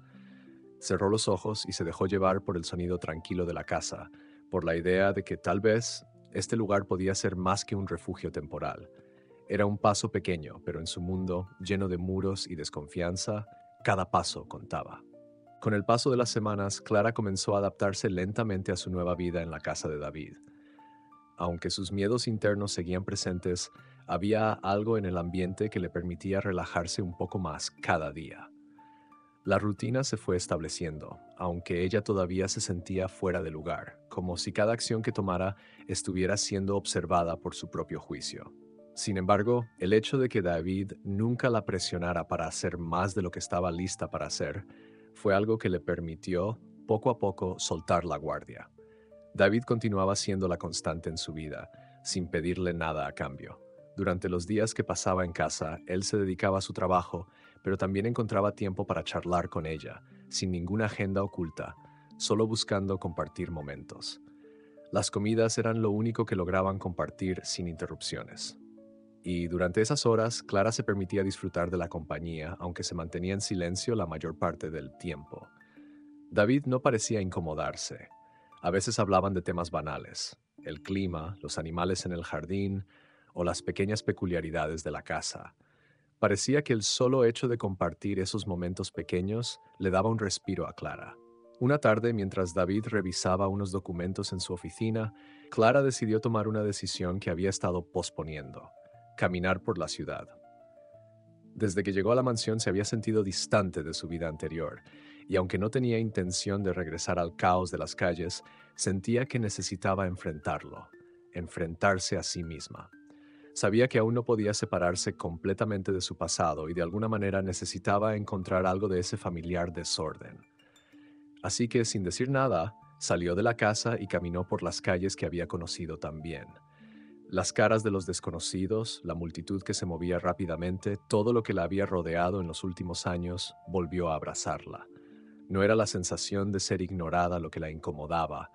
Cerró los ojos y se dejó llevar por el sonido tranquilo de la casa, por la idea de que tal vez este lugar podía ser más que un refugio temporal. Era un paso pequeño, pero en su mundo, lleno de muros y desconfianza, cada paso contaba. Con el paso de las semanas, Clara comenzó a adaptarse lentamente a su nueva vida en la casa de David. Aunque sus miedos internos seguían presentes, había algo en el ambiente que le permitía relajarse un poco más cada día. La rutina se fue estableciendo, aunque ella todavía se sentía fuera de lugar, como si cada acción que tomara estuviera siendo observada por su propio juicio. Sin embargo, el hecho de que David nunca la presionara para hacer más de lo que estaba lista para hacer, fue algo que le permitió, poco a poco, soltar la guardia. David continuaba siendo la constante en su vida, sin pedirle nada a cambio. Durante los días que pasaba en casa, él se dedicaba a su trabajo, pero también encontraba tiempo para charlar con ella, sin ninguna agenda oculta, solo buscando compartir momentos. Las comidas eran lo único que lograban compartir sin interrupciones. Y durante esas horas, Clara se permitía disfrutar de la compañía, aunque se mantenía en silencio la mayor parte del tiempo. David no parecía incomodarse. A veces hablaban de temas banales, el clima, los animales en el jardín o las pequeñas peculiaridades de la casa. Parecía que el solo hecho de compartir esos momentos pequeños le daba un respiro a Clara. Una tarde, mientras David revisaba unos documentos en su oficina, Clara decidió tomar una decisión que había estado posponiendo: caminar por la ciudad. Desde que llegó a la mansión se había sentido distante de su vida anterior, y aunque no tenía intención de regresar al caos de las calles, sentía que necesitaba enfrentarlo, enfrentarse a sí misma. Sabía que aún no podía separarse completamente de su pasado y de alguna manera necesitaba encontrar algo de ese familiar desorden. Así que, sin decir nada, salió de la casa y caminó por las calles que había conocido tan bien. Las caras de los desconocidos, la multitud que se movía rápidamente, todo lo que la había rodeado en los últimos años, volvió a abrazarla. No era la sensación de ser ignorada lo que la incomodaba,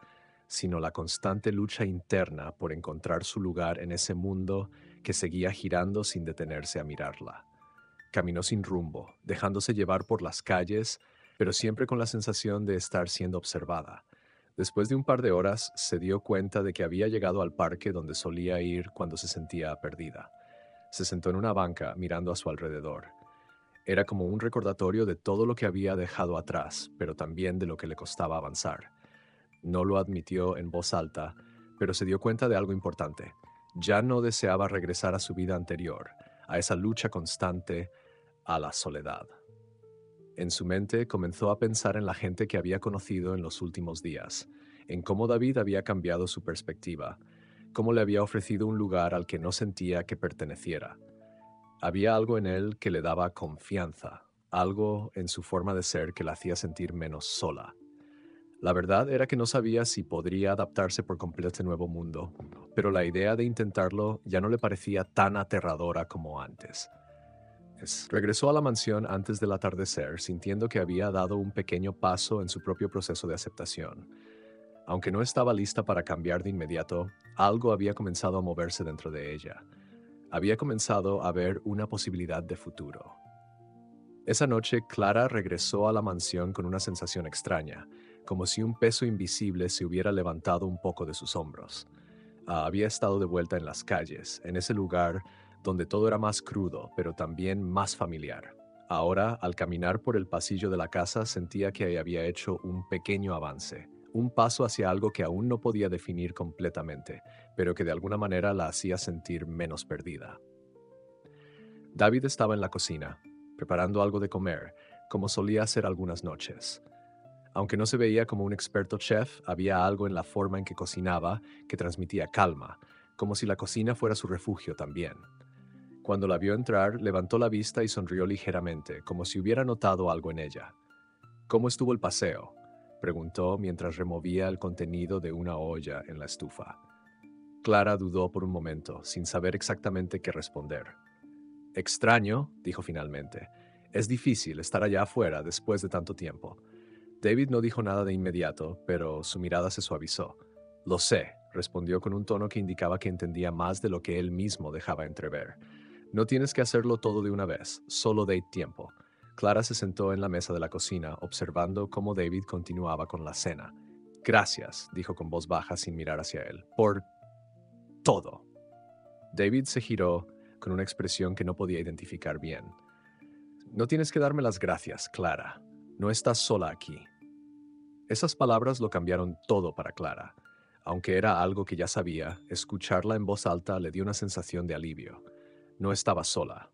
sino la constante lucha interna por encontrar su lugar en ese mundo que seguía girando sin detenerse a mirarla. Caminó sin rumbo, dejándose llevar por las calles, pero siempre con la sensación de estar siendo observada. Después de un par de horas, se dio cuenta de que había llegado al parque donde solía ir cuando se sentía perdida. Se sentó en una banca, mirando a su alrededor. Era como un recordatorio de todo lo que había dejado atrás, pero también de lo que le costaba avanzar. No lo admitió en voz alta, pero se dio cuenta de algo importante. Ya no deseaba regresar a su vida anterior, a esa lucha constante, a la soledad. En su mente comenzó a pensar en la gente que había conocido en los últimos días, en cómo David había cambiado su perspectiva, cómo le había ofrecido un lugar al que no sentía que perteneciera. Había algo en él que le daba confianza, algo en su forma de ser que la hacía sentir menos sola. La verdad era que no sabía si podría adaptarse por completo a este nuevo mundo, pero la idea de intentarlo ya no le parecía tan aterradora como antes. Regresó a la mansión antes del atardecer, sintiendo que había dado un pequeño paso en su propio proceso de aceptación. Aunque no estaba lista para cambiar de inmediato, algo había comenzado a moverse dentro de ella. Había comenzado a ver una posibilidad de futuro. Esa noche, Clara regresó a la mansión con una sensación extraña, como si un peso invisible se hubiera levantado un poco de sus hombros. Había estado de vuelta en las calles, en ese lugar donde todo era más crudo, pero también más familiar. Ahora, al caminar por el pasillo de la casa, sentía que había hecho un pequeño avance, un paso hacia algo que aún no podía definir completamente, pero que de alguna manera la hacía sentir menos perdida. David estaba en la cocina, preparando algo de comer, como solía hacer algunas noches. Aunque no se veía como un experto chef, había algo en la forma en que cocinaba que transmitía calma, como si la cocina fuera su refugio también. Cuando la vio entrar, levantó la vista y sonrió ligeramente, como si hubiera notado algo en ella. ¿Cómo estuvo el paseo?, preguntó mientras removía el contenido de una olla en la estufa. Clara dudó por un momento, sin saber exactamente qué responder. Extraño, dijo finalmente. Es difícil estar allá afuera después de tanto tiempo. David no dijo nada de inmediato, pero su mirada se suavizó. Lo sé, respondió con un tono que indicaba que entendía más de lo que él mismo dejaba entrever. No tienes que hacerlo todo de una vez, solo de tiempo. Clara se sentó en la mesa de la cocina, observando cómo David continuaba con la cena. Gracias, dijo con voz baja sin mirar hacia él, por todo. David se giró con una expresión que no podía identificar bien. No tienes que darme las gracias, Clara. No estás sola aquí. Esas palabras lo cambiaron todo para Clara. Aunque era algo que ya sabía, escucharla en voz alta le dio una sensación de alivio. No estaba sola.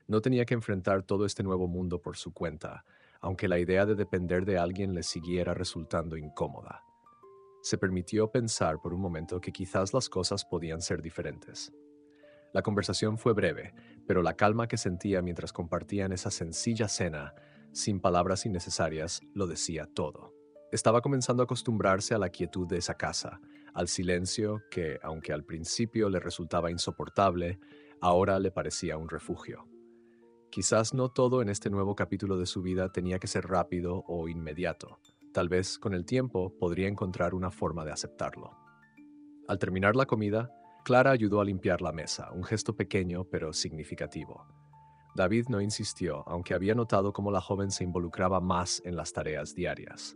No tenía que enfrentar todo este nuevo mundo por su cuenta, aunque la idea de depender de alguien le siguiera resultando incómoda. Se permitió pensar por un momento que quizás las cosas podían ser diferentes. La conversación fue breve, pero la calma que sentía mientras compartían esa sencilla cena, sin palabras innecesarias, lo decía todo. Estaba comenzando a acostumbrarse a la quietud de esa casa, al silencio que, aunque al principio le resultaba insoportable, ahora le parecía un refugio. Quizás no todo en este nuevo capítulo de su vida tenía que ser rápido o inmediato. Tal vez con el tiempo podría encontrar una forma de aceptarlo. Al terminar la comida, Clara ayudó a limpiar la mesa, un gesto pequeño pero significativo. David no insistió, aunque había notado cómo la joven se involucraba más en las tareas diarias.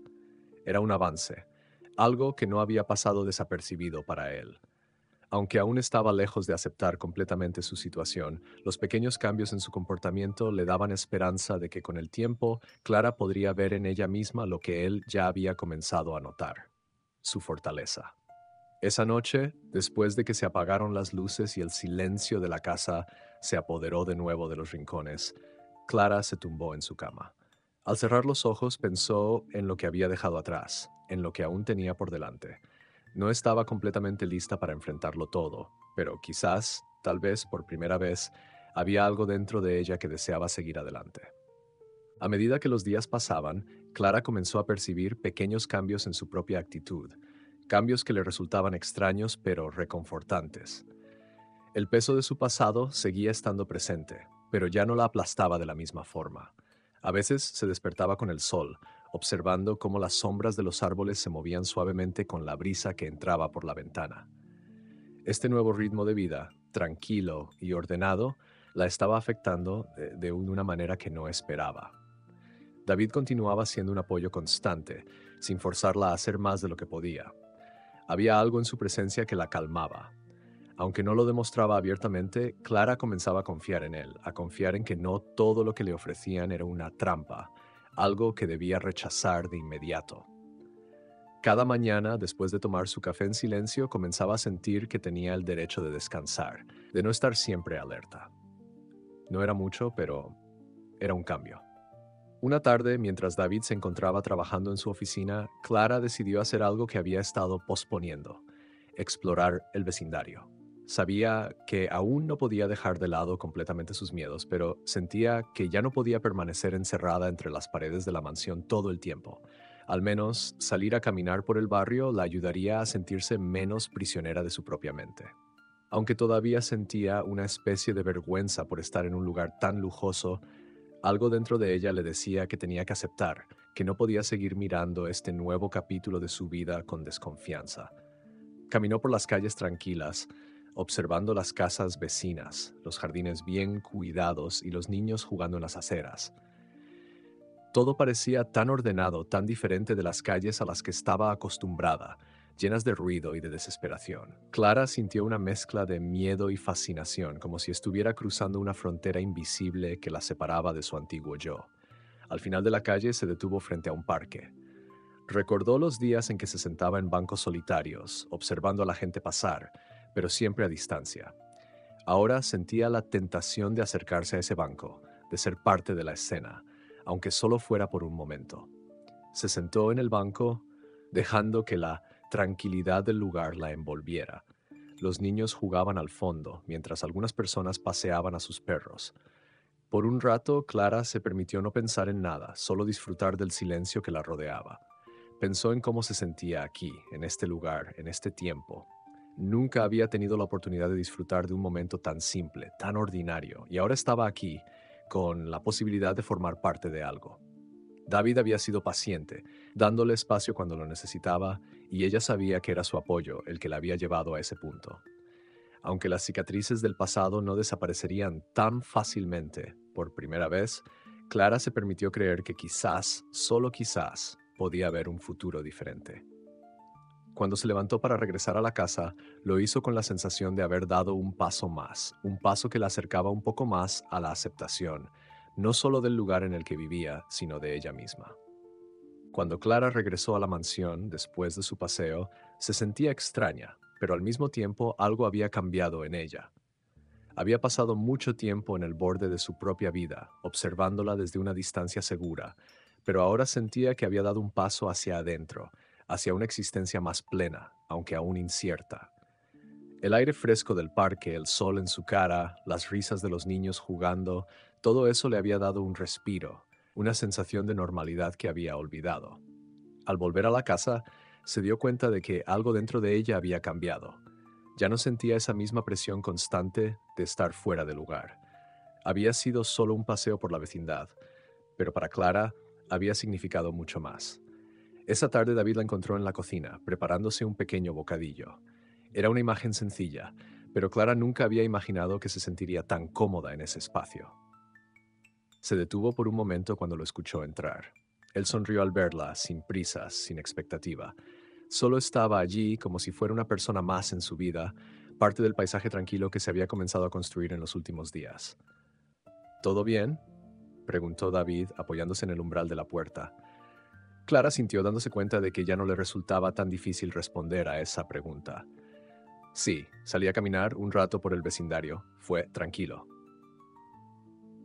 Era un avance, algo que no había pasado desapercibido para él. Aunque aún estaba lejos de aceptar completamente su situación, los pequeños cambios en su comportamiento le daban esperanza de que con el tiempo Clara podría ver en ella misma lo que él ya había comenzado a notar: su fortaleza. Esa noche, después de que se apagaron las luces y el silencio de la casa se apoderó de nuevo de los rincones, Clara se tumbó en su cama. Al cerrar los ojos pensó en lo que había dejado atrás, en lo que aún tenía por delante. No estaba completamente lista para enfrentarlo todo, pero quizás, tal vez por primera vez, había algo dentro de ella que deseaba seguir adelante. A medida que los días pasaban, Clara comenzó a percibir pequeños cambios en su propia actitud, cambios que le resultaban extraños pero reconfortantes. El peso de su pasado seguía estando presente, pero ya no la aplastaba de la misma forma. A veces se despertaba con el sol, observando cómo las sombras de los árboles se movían suavemente con la brisa que entraba por la ventana. Este nuevo ritmo de vida, tranquilo y ordenado, la estaba afectando de una manera que no esperaba. David continuaba siendo un apoyo constante, sin forzarla a hacer más de lo que podía. Había algo en su presencia que la calmaba. Aunque no lo demostraba abiertamente, Clara comenzaba a confiar en él, a confiar en que no todo lo que le ofrecían era una trampa, algo que debía rechazar de inmediato. Cada mañana, después de tomar su café en silencio, comenzaba a sentir que tenía el derecho de descansar, de no estar siempre alerta. No era mucho, pero era un cambio. Una tarde, mientras David se encontraba trabajando en su oficina, Clara decidió hacer algo que había estado posponiendo: explorar el vecindario. Sabía que aún no podía dejar de lado completamente sus miedos, pero sentía que ya no podía permanecer encerrada entre las paredes de la mansión todo el tiempo. Al menos salir a caminar por el barrio la ayudaría a sentirse menos prisionera de su propia mente. Aunque todavía sentía una especie de vergüenza por estar en un lugar tan lujoso, algo dentro de ella le decía que tenía que aceptar, que no podía seguir mirando este nuevo capítulo de su vida con desconfianza. Caminó por las calles tranquilas, observando las casas vecinas, los jardines bien cuidados y los niños jugando en las aceras. Todo parecía tan ordenado, tan diferente de las calles a las que estaba acostumbrada, llenas de ruido y de desesperación. Clara sintió una mezcla de miedo y fascinación, como si estuviera cruzando una frontera invisible que la separaba de su antiguo yo. Al final de la calle se detuvo frente a un parque. Recordó los días en que se sentaba en bancos solitarios, observando a la gente pasar, pero siempre a distancia. Ahora sentía la tentación de acercarse a ese banco, de ser parte de la escena, aunque solo fuera por un momento. Se sentó en el banco, dejando que la tranquilidad del lugar la envolviera. Los niños jugaban al fondo, mientras algunas personas paseaban a sus perros. Por un rato, Clara se permitió no pensar en nada, solo disfrutar del silencio que la rodeaba. Pensó en cómo se sentía aquí, en este lugar, en este tiempo. Nunca había tenido la oportunidad de disfrutar de un momento tan simple, tan ordinario, y ahora estaba aquí, con la posibilidad de formar parte de algo. David había sido paciente, dándole espacio cuando lo necesitaba, y ella sabía que era su apoyo el que la había llevado a ese punto. Aunque las cicatrices del pasado no desaparecerían tan fácilmente, por primera vez, Clara se permitió creer que quizás, solo quizás, podía haber un futuro diferente. Cuando se levantó para regresar a la casa, lo hizo con la sensación de haber dado un paso más, un paso que la acercaba un poco más a la aceptación, no solo del lugar en el que vivía, sino de ella misma. Cuando Clara regresó a la mansión después de su paseo, se sentía extraña, pero al mismo tiempo algo había cambiado en ella. Había pasado mucho tiempo en el borde de su propia vida, observándola desde una distancia segura, pero ahora sentía que había dado un paso hacia adentro, hacia una existencia más plena, aunque aún incierta. El aire fresco del parque, el sol en su cara, las risas de los niños jugando, todo eso le había dado un respiro, una sensación de normalidad que había olvidado. Al volver a la casa, se dio cuenta de que algo dentro de ella había cambiado. Ya no sentía esa misma presión constante de estar fuera de lugar. Había sido solo un paseo por la vecindad, pero para Clara había significado mucho más. Esa tarde David la encontró en la cocina, preparándose un pequeño bocadillo. Era una imagen sencilla, pero Clara nunca había imaginado que se sentiría tan cómoda en ese espacio. Se detuvo por un momento cuando lo escuchó entrar. Él sonrió al verla, sin prisas, sin expectativa. Solo estaba allí como si fuera una persona más en su vida, parte del paisaje tranquilo que se había comenzado a construir en los últimos días. ¿Todo bien?, preguntó David, apoyándose en el umbral de la puerta. Clara sintió, dándose cuenta de que ya no le resultaba tan difícil responder a esa pregunta. Sí, salí a caminar un rato por el vecindario. Fue tranquilo.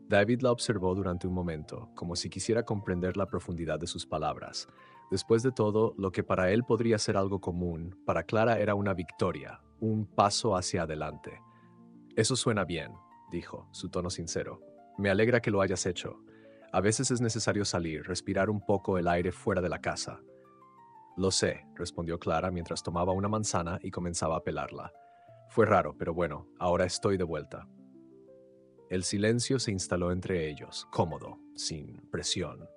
David la observó durante un momento, como si quisiera comprender la profundidad de sus palabras. Después de todo, lo que para él podría ser algo común, para Clara era una victoria, un paso hacia adelante. Eso suena bien, dijo, su tono sincero. Me alegra que lo hayas hecho. A veces es necesario salir, respirar un poco el aire fuera de la casa. Lo sé, respondió Clara mientras tomaba una manzana y comenzaba a pelarla. Fue raro, pero bueno, ahora estoy de vuelta. El silencio se instaló entre ellos, cómodo, sin presión.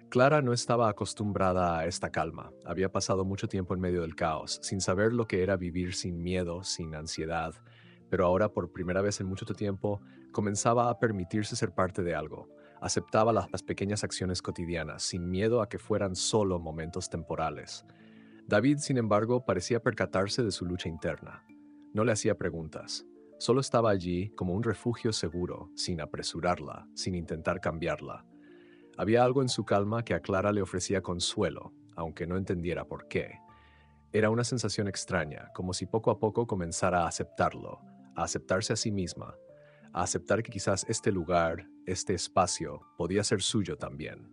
Clara no estaba acostumbrada a esta calma. Había pasado mucho tiempo en medio del caos, sin saber lo que era vivir sin miedo, sin ansiedad, pero ahora, por primera vez en mucho tiempo, comenzaba a permitirse ser parte de algo. Aceptaba las pequeñas acciones cotidianas, sin miedo a que fueran solo momentos temporales. David, sin embargo, parecía percatarse de su lucha interna. No le hacía preguntas. Solo estaba allí como un refugio seguro, sin apresurarla, sin intentar cambiarla. Había algo en su calma que a Clara le ofrecía consuelo, aunque no entendiera por qué. Era una sensación extraña, como si poco a poco comenzara a aceptarlo, a aceptarse a sí misma, a aceptar que quizás este lugar, este espacio, podía ser suyo también.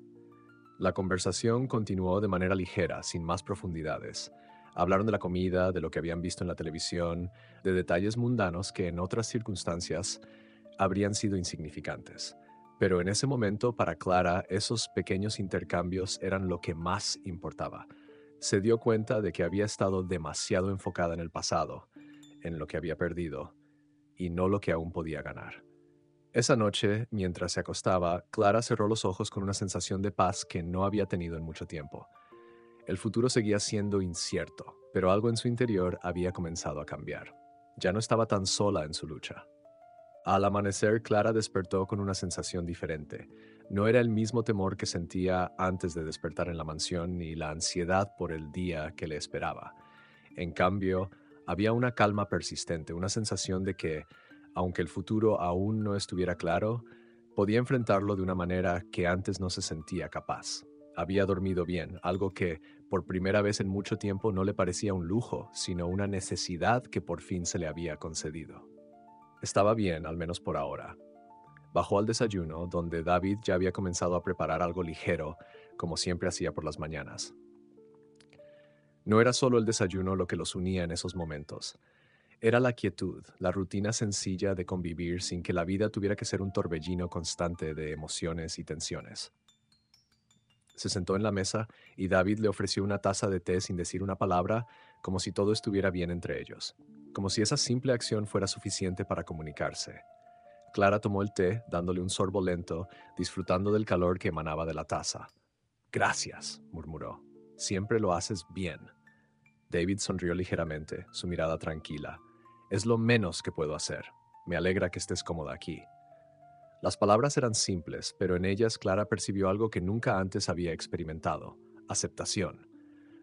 La conversación continuó de manera ligera, sin más profundidades. Hablaron de la comida, de lo que habían visto en la televisión, de detalles mundanos que en otras circunstancias habrían sido insignificantes. Pero en ese momento, para Clara, esos pequeños intercambios eran lo que más importaba. Se dio cuenta de que había estado demasiado enfocada en el pasado, en lo que había perdido, y no lo que aún podía ganar. Esa noche, mientras se acostaba, Clara cerró los ojos con una sensación de paz que no había tenido en mucho tiempo. El futuro seguía siendo incierto, pero algo en su interior había comenzado a cambiar. Ya no estaba tan sola en su lucha. Al amanecer, Clara despertó con una sensación diferente. No era el mismo temor que sentía antes de despertar en la mansión ni la ansiedad por el día que le esperaba. En cambio, había una calma persistente, una sensación de que, aunque el futuro aún no estuviera claro, podía enfrentarlo de una manera que antes no se sentía capaz. Había dormido bien, algo que, por primera vez en mucho tiempo, no le parecía un lujo, sino una necesidad que por fin se le había concedido. Estaba bien, al menos por ahora. Bajó al desayuno, donde David ya había comenzado a preparar algo ligero, como siempre hacía por las mañanas. No era solo el desayuno lo que los unía en esos momentos. Era la quietud, la rutina sencilla de convivir sin que la vida tuviera que ser un torbellino constante de emociones y tensiones. Se sentó en la mesa y David le ofreció una taza de té sin decir una palabra, como si todo estuviera bien entre ellos, como si esa simple acción fuera suficiente para comunicarse. Clara tomó el té, dándole un sorbo lento, disfrutando del calor que emanaba de la taza. Gracias, murmuró. Siempre lo haces bien. David sonrió ligeramente, su mirada tranquila. Es lo menos que puedo hacer. Me alegra que estés cómoda aquí. Las palabras eran simples, pero en ellas Clara percibió algo que nunca antes había experimentado: aceptación.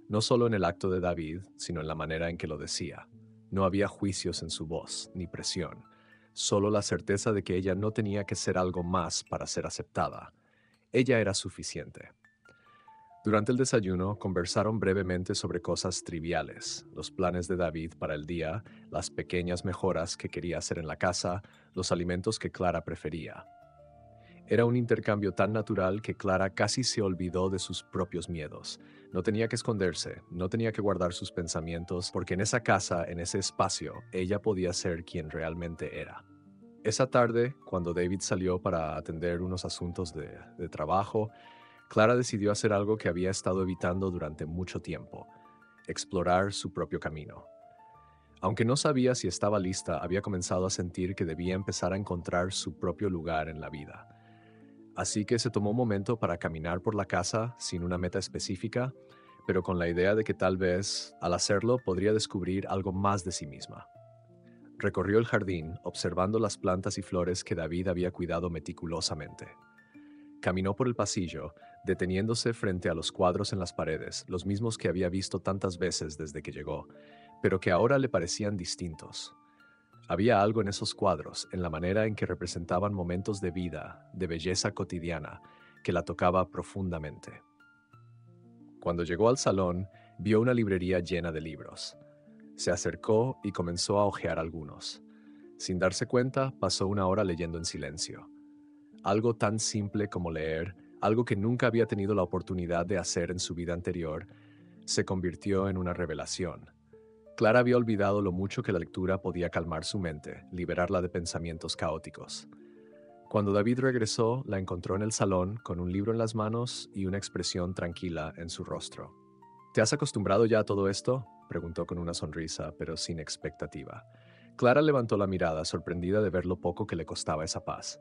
No solo en el acto de David, sino en la manera en que lo decía. No había juicios en su voz, ni presión. Solo la certeza de que ella no tenía que ser algo más para ser aceptada. Ella era suficiente. Durante el desayuno, conversaron brevemente sobre cosas triviales: los planes de David para el día, las pequeñas mejoras que quería hacer en la casa, los alimentos que Clara prefería. Era un intercambio tan natural que Clara casi se olvidó de sus propios miedos. No tenía que esconderse, no tenía que guardar sus pensamientos, porque en esa casa, en ese espacio, ella podía ser quien realmente era. Esa tarde, cuando David salió para atender unos asuntos de trabajo, Clara decidió hacer algo que había estado evitando durante mucho tiempo: explorar su propio camino. Aunque no sabía si estaba lista, había comenzado a sentir que debía empezar a encontrar su propio lugar en la vida. Así que se tomó un momento para caminar por la casa sin una meta específica, pero con la idea de que tal vez, al hacerlo, podría descubrir algo más de sí misma. Recorrió el jardín, observando las plantas y flores que David había cuidado meticulosamente. Caminó por el pasillo, deteniéndose frente a los cuadros en las paredes, los mismos que había visto tantas veces desde que llegó, pero que ahora le parecían distintos. Había algo en esos cuadros, en la manera en que representaban momentos de vida, de belleza cotidiana, que la tocaba profundamente. Cuando llegó al salón, vio una librería llena de libros. Se acercó y comenzó a hojear algunos. Sin darse cuenta, pasó una hora leyendo en silencio. Algo tan simple como leer, algo que nunca había tenido la oportunidad de hacer en su vida anterior, se convirtió en una revelación. Clara había olvidado lo mucho que la lectura podía calmar su mente, liberarla de pensamientos caóticos. Cuando David regresó, la encontró en el salón con un libro en las manos y una expresión tranquila en su rostro. ¿Te has acostumbrado ya a todo esto?, preguntó con una sonrisa, pero sin expectativa. Clara levantó la mirada, sorprendida de ver lo poco que le costaba esa paz.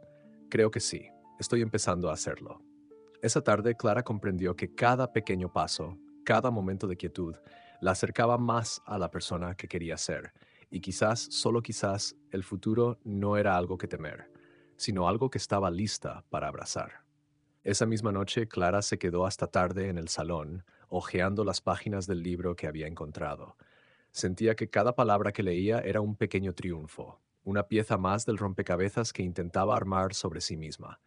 Creo que sí, estoy empezando a hacerlo. Esa tarde, Clara comprendió que cada pequeño paso, cada momento de quietud, la acercaba más a la persona que quería ser, y quizás, solo quizás, el futuro no era algo que temer, sino algo que estaba lista para abrazar. Esa misma noche, Clara se quedó hasta tarde en el salón, hojeando las páginas del libro que había encontrado. Sentía que cada palabra que leía era un pequeño triunfo, una pieza más del rompecabezas que intentaba armar sobre sí misma.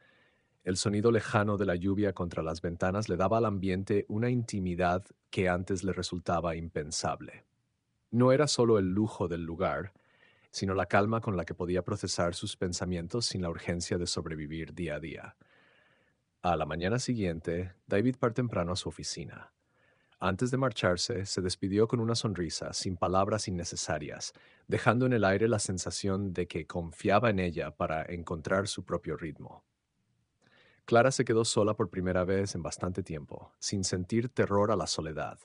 El sonido lejano de la lluvia contra las ventanas le daba al ambiente una intimidad que antes le resultaba impensable. No era solo el lujo del lugar, sino la calma con la que podía procesar sus pensamientos sin la urgencia de sobrevivir día a día. A la mañana siguiente, David partió temprano a su oficina. Antes de marcharse, se despidió con una sonrisa, sin palabras innecesarias, dejando en el aire la sensación de que confiaba en ella para encontrar su propio ritmo. Clara se quedó sola por primera vez en bastante tiempo, sin sentir terror a la soledad.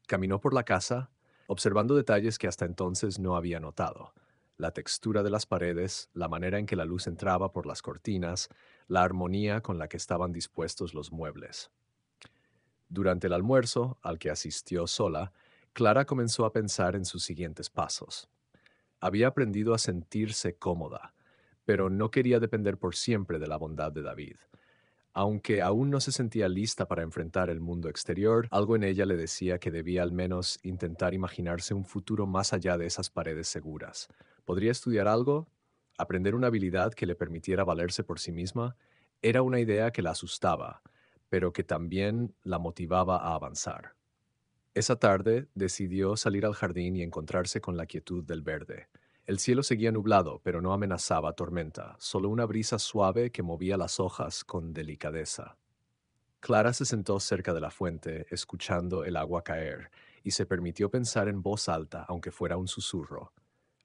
Caminó por la casa, observando detalles que hasta entonces no había notado. La textura de las paredes, la manera en que la luz entraba por las cortinas, la armonía con la que estaban dispuestos los muebles. Durante el almuerzo, al que asistió sola, Clara comenzó a pensar en sus siguientes pasos. Había aprendido a sentirse cómoda, pero no quería depender por siempre de la bondad de David. Aunque aún no se sentía lista para enfrentar el mundo exterior, algo en ella le decía que debía al menos intentar imaginarse un futuro más allá de esas paredes seguras. ¿Podría estudiar algo? ¿Aprender una habilidad que le permitiera valerse por sí misma? Era una idea que la asustaba, pero que también la motivaba a avanzar. Esa tarde decidió salir al jardín y encontrarse con la quietud del verde. El cielo seguía nublado, pero no amenazaba tormenta, solo una brisa suave que movía las hojas con delicadeza. Clara se sentó cerca de la fuente, escuchando el agua caer, y se permitió pensar en voz alta, aunque fuera un susurro.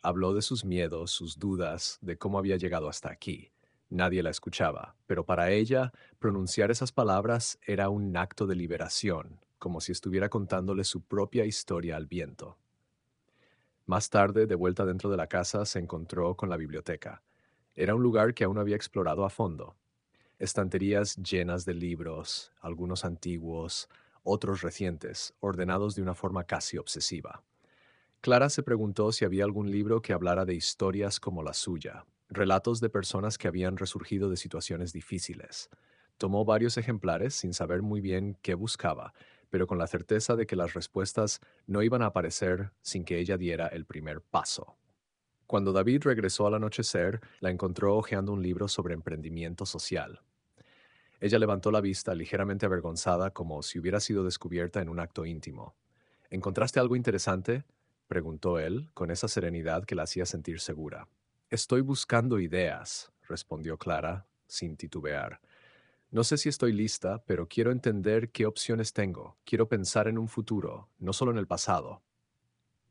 Habló de sus miedos, sus dudas, de cómo había llegado hasta aquí. Nadie la escuchaba, pero para ella, pronunciar esas palabras era un acto de liberación, como si estuviera contándole su propia historia al viento. Más tarde, de vuelta dentro de la casa, se encontró con la biblioteca. Era un lugar que aún no había explorado a fondo. Estanterías llenas de libros, algunos antiguos, otros recientes, ordenados de una forma casi obsesiva. Clara se preguntó si había algún libro que hablara de historias como la suya, relatos de personas que habían resurgido de situaciones difíciles. Tomó varios ejemplares sin saber muy bien qué buscaba, pero con la certeza de que las respuestas no iban a aparecer sin que ella diera el primer paso. Cuando David regresó al anochecer, la encontró hojeando un libro sobre emprendimiento social. Ella levantó la vista ligeramente avergonzada, como si hubiera sido descubierta en un acto íntimo. ¿Encontraste algo interesante?, preguntó él, con esa serenidad que la hacía sentir segura. Estoy buscando ideas, respondió Clara, sin titubear. No sé si estoy lista, pero quiero entender qué opciones tengo. Quiero pensar en un futuro, no solo en el pasado.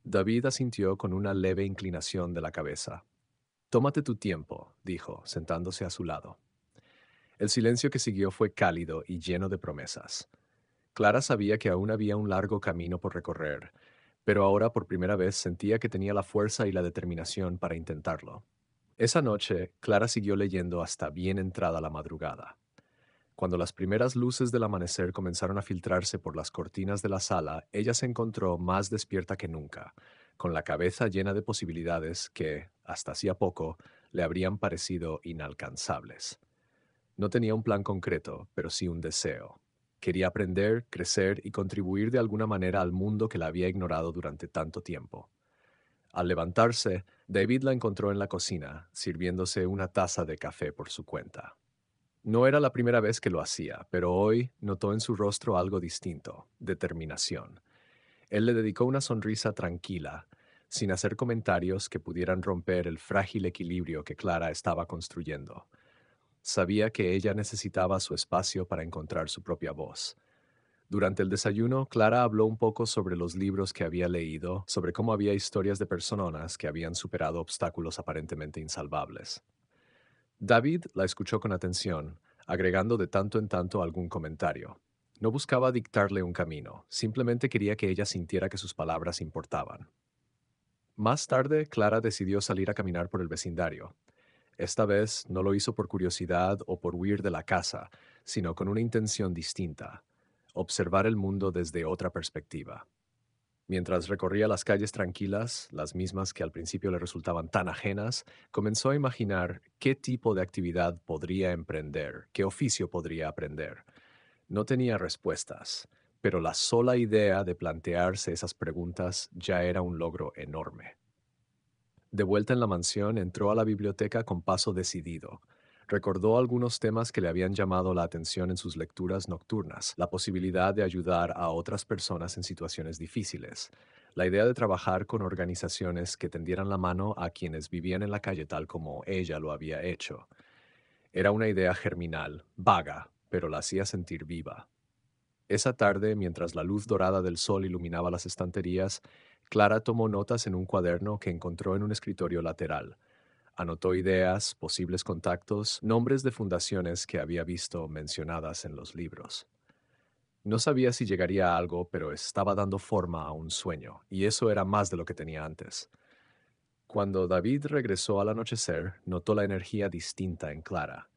David asintió con una leve inclinación de la cabeza. Tómate tu tiempo, dijo, sentándose a su lado. El silencio que siguió fue cálido y lleno de promesas. Clara sabía que aún había un largo camino por recorrer, pero ahora por primera vez sentía que tenía la fuerza y la determinación para intentarlo. Esa noche, Clara siguió leyendo hasta bien entrada la madrugada. Cuando las primeras luces del amanecer comenzaron a filtrarse por las cortinas de la sala, ella se encontró más despierta que nunca, con la cabeza llena de posibilidades que, hasta hacía poco, le habrían parecido inalcanzables. No tenía un plan concreto, pero sí un deseo. Quería aprender, crecer y contribuir de alguna manera al mundo que la había ignorado durante tanto tiempo. Al levantarse, David la encontró en la cocina, sirviéndose una taza de café por su cuenta. No era la primera vez que lo hacía, pero hoy notó en su rostro algo distinto, determinación. Él le dedicó una sonrisa tranquila, sin hacer comentarios que pudieran romper el frágil equilibrio que Clara estaba construyendo. Sabía que ella necesitaba su espacio para encontrar su propia voz. Durante el desayuno, Clara habló un poco sobre los libros que había leído, sobre cómo había historias de personas que habían superado obstáculos aparentemente insalvables. David la escuchó con atención, agregando de tanto en tanto algún comentario. No buscaba dictarle un camino, simplemente quería que ella sintiera que sus palabras importaban. Más tarde, Clara decidió salir a caminar por el vecindario. Esta vez no lo hizo por curiosidad o por huir de la casa, sino con una intención distinta: observar el mundo desde otra perspectiva. Mientras recorría las calles tranquilas, las mismas que al principio le resultaban tan ajenas, comenzó a imaginar qué tipo de actividad podría emprender, qué oficio podría aprender. No tenía respuestas, pero la sola idea de plantearse esas preguntas ya era un logro enorme. De vuelta en la mansión, entró a la biblioteca con paso decidido. Recordó algunos temas que le habían llamado la atención en sus lecturas nocturnas: la posibilidad de ayudar a otras personas en situaciones difíciles, la idea de trabajar con organizaciones que tendieran la mano a quienes vivían en la calle tal como ella lo había hecho. Era una idea germinal, vaga, pero la hacía sentir viva. Esa tarde, mientras la luz dorada del sol iluminaba las estanterías, Clara tomó notas en un cuaderno que encontró en un escritorio lateral. Anotó ideas, posibles contactos, nombres de fundaciones que había visto mencionadas en los libros. No sabía si llegaría a algo, pero estaba dando forma a un sueño, y eso era más de lo que tenía antes. Cuando David regresó al anochecer, notó la energía distinta en Clara.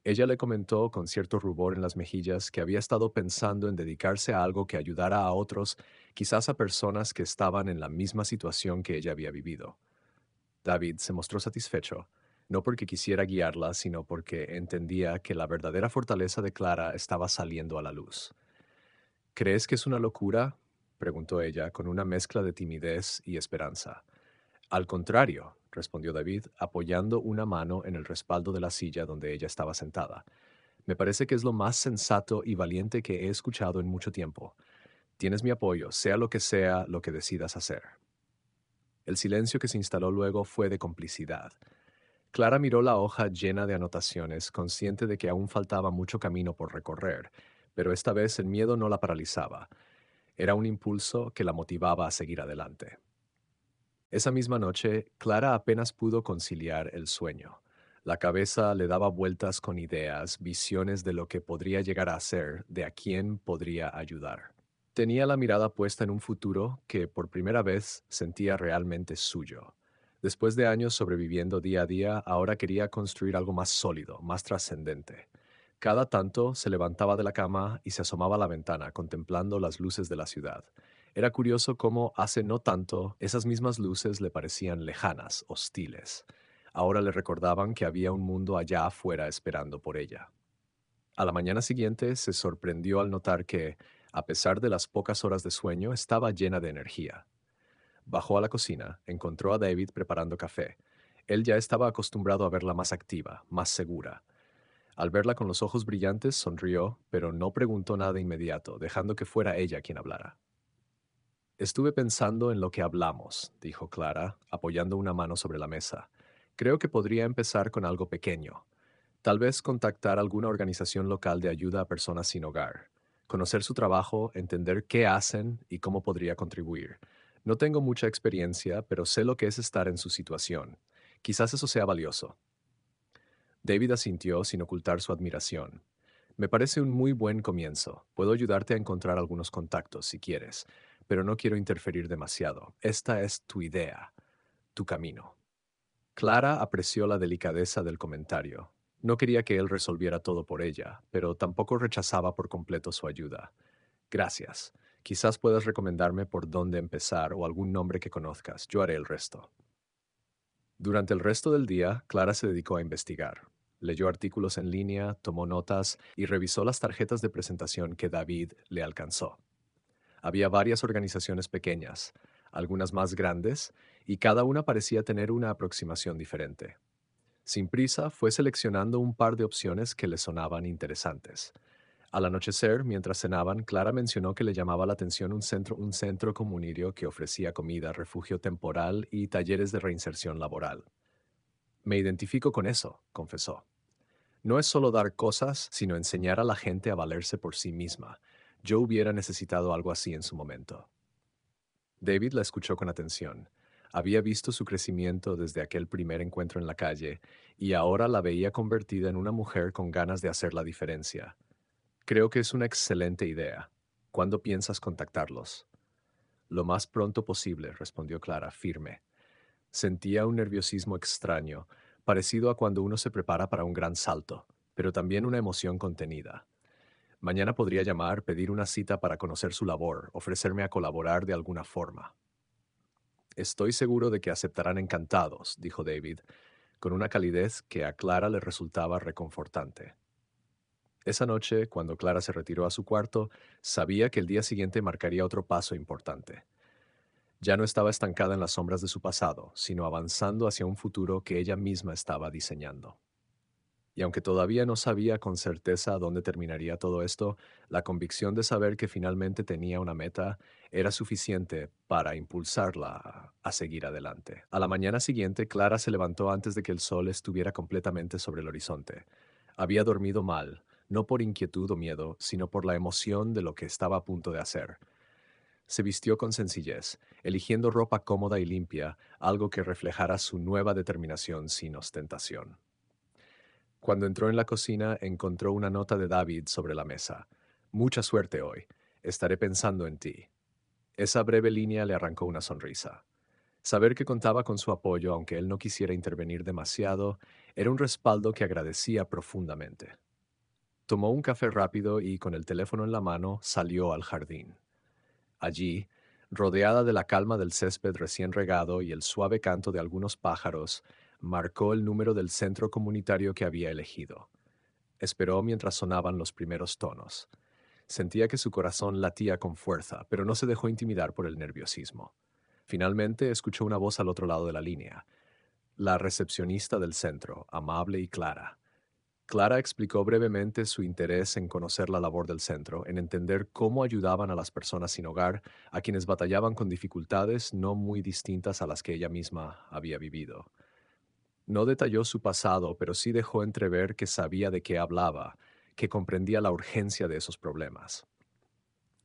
Ella le comentó con cierto rubor en las mejillas que había estado pensando en dedicarse a algo que ayudara a otros, quizás a personas que estaban en la misma situación que ella había vivido. David se mostró satisfecho, no porque quisiera guiarla, sino porque entendía que la verdadera fortaleza de Clara estaba saliendo a la luz. ¿Crees que es una locura?, preguntó ella con una mezcla de timidez y esperanza. Al contrario, respondió David, apoyando una mano en el respaldo de la silla donde ella estaba sentada. Me parece que es lo más sensato y valiente que he escuchado en mucho tiempo. Tienes mi apoyo, sea lo que decidas hacer. El silencio que se instaló luego fue de complicidad. Clara miró la hoja llena de anotaciones, consciente de que aún faltaba mucho camino por recorrer, pero esta vez el miedo no la paralizaba. Era un impulso que la motivaba a seguir adelante. Esa misma noche, Clara apenas pudo conciliar el sueño. La cabeza le daba vueltas con ideas, visiones de lo que podría llegar a ser, de a quién podría ayudar. Tenía la mirada puesta en un futuro que por primera vez sentía realmente suyo. Después de años sobreviviendo día a día, ahora quería construir algo más sólido, más trascendente. Cada tanto se levantaba de la cama y se asomaba a la ventana, contemplando las luces de la ciudad. Era curioso cómo hace no tanto esas mismas luces le parecían lejanas, hostiles. Ahora le recordaban que había un mundo allá afuera esperando por ella. A la mañana siguiente se sorprendió al notar que, a pesar de las pocas horas de sueño, estaba llena de energía. Bajó a la cocina, encontró a David preparando café. Él ya estaba acostumbrado a verla más activa, más segura. Al verla con los ojos brillantes, sonrió, pero no preguntó nada de inmediato, dejando que fuera ella quien hablara. Estuve pensando en lo que hablamos, dijo Clara, apoyando una mano sobre la mesa. Creo que podría empezar con algo pequeño. Tal vez contactar alguna organización local de ayuda a personas sin hogar. Conocer su trabajo, entender qué hacen y cómo podría contribuir. No tengo mucha experiencia, pero sé lo que es estar en su situación. Quizás eso sea valioso. David asintió sin ocultar su admiración. Me parece un muy buen comienzo. Puedo ayudarte a encontrar algunos contactos si quieres, pero no quiero interferir demasiado. Esta es tu idea, tu camino. Clara apreció la delicadeza del comentario. No quería que él resolviera todo por ella, pero tampoco rechazaba por completo su ayuda. Gracias. Quizás puedas recomendarme por dónde empezar o algún nombre que conozcas. Yo haré el resto. Durante el resto del día, Clara se dedicó a investigar. Leyó artículos en línea, tomó notas y revisó las tarjetas de presentación que David le alcanzó. Había varias organizaciones pequeñas, algunas más grandes, y cada una parecía tener una aproximación diferente. Sin prisa, fue seleccionando un par de opciones que le sonaban interesantes. Al anochecer, mientras cenaban, Clara mencionó que le llamaba la atención un centro comunitario que ofrecía comida, refugio temporal y talleres de reinserción laboral. Me identifico con eso, confesó. No es solo dar cosas, sino enseñar a la gente a valerse por sí misma. Yo hubiera necesitado algo así en su momento. David la escuchó con atención. Había visto su crecimiento desde aquel primer encuentro en la calle, y ahora la veía convertida en una mujer con ganas de hacer la diferencia. Creo que es una excelente idea. ¿Cuándo piensas contactarlos? Lo más pronto posible, respondió Clara, firme. Sentía un nerviosismo extraño, parecido a cuando uno se prepara para un gran salto, pero también una emoción contenida. Mañana podría llamar, pedir una cita para conocer su labor, ofrecerme a colaborar de alguna forma. Estoy seguro de que aceptarán encantados, dijo David, con una calidez que a Clara le resultaba reconfortante. Esa noche, cuando Clara se retiró a su cuarto, sabía que el día siguiente marcaría otro paso importante. Ya no estaba estancada en las sombras de su pasado, sino avanzando hacia un futuro que ella misma estaba diseñando. Y aunque todavía no sabía con certeza dónde terminaría todo esto, la convicción de saber que finalmente tenía una meta era suficiente para impulsarla a seguir adelante. A la mañana siguiente, Clara se levantó antes de que el sol estuviera completamente sobre el horizonte. Había dormido mal, no por inquietud o miedo, sino por la emoción de lo que estaba a punto de hacer. Se vistió con sencillez, eligiendo ropa cómoda y limpia, algo que reflejara su nueva determinación sin ostentación. Cuando entró en la cocina, encontró una nota de David sobre la mesa. Mucha suerte hoy. Estaré pensando en ti. Esa breve línea le arrancó una sonrisa. Saber que contaba con su apoyo, aunque él no quisiera intervenir demasiado, era un respaldo que agradecía profundamente. Tomó un café rápido y, con el teléfono en la mano, salió al jardín. Allí, rodeada de la calma del césped recién regado y el suave canto de algunos pájaros, marcó el número del centro comunitario que había elegido. Esperó mientras sonaban los primeros tonos. Sentía que su corazón latía con fuerza, pero no se dejó intimidar por el nerviosismo. Finalmente escuchó una voz al otro lado de la línea. La recepcionista del centro, amable y clara. Clara explicó brevemente su interés en conocer la labor del centro, en entender cómo ayudaban a las personas sin hogar, a quienes batallaban con dificultades no muy distintas a las que ella misma había vivido. No detalló su pasado, pero sí dejó entrever que sabía de qué hablaba, que comprendía la urgencia de esos problemas.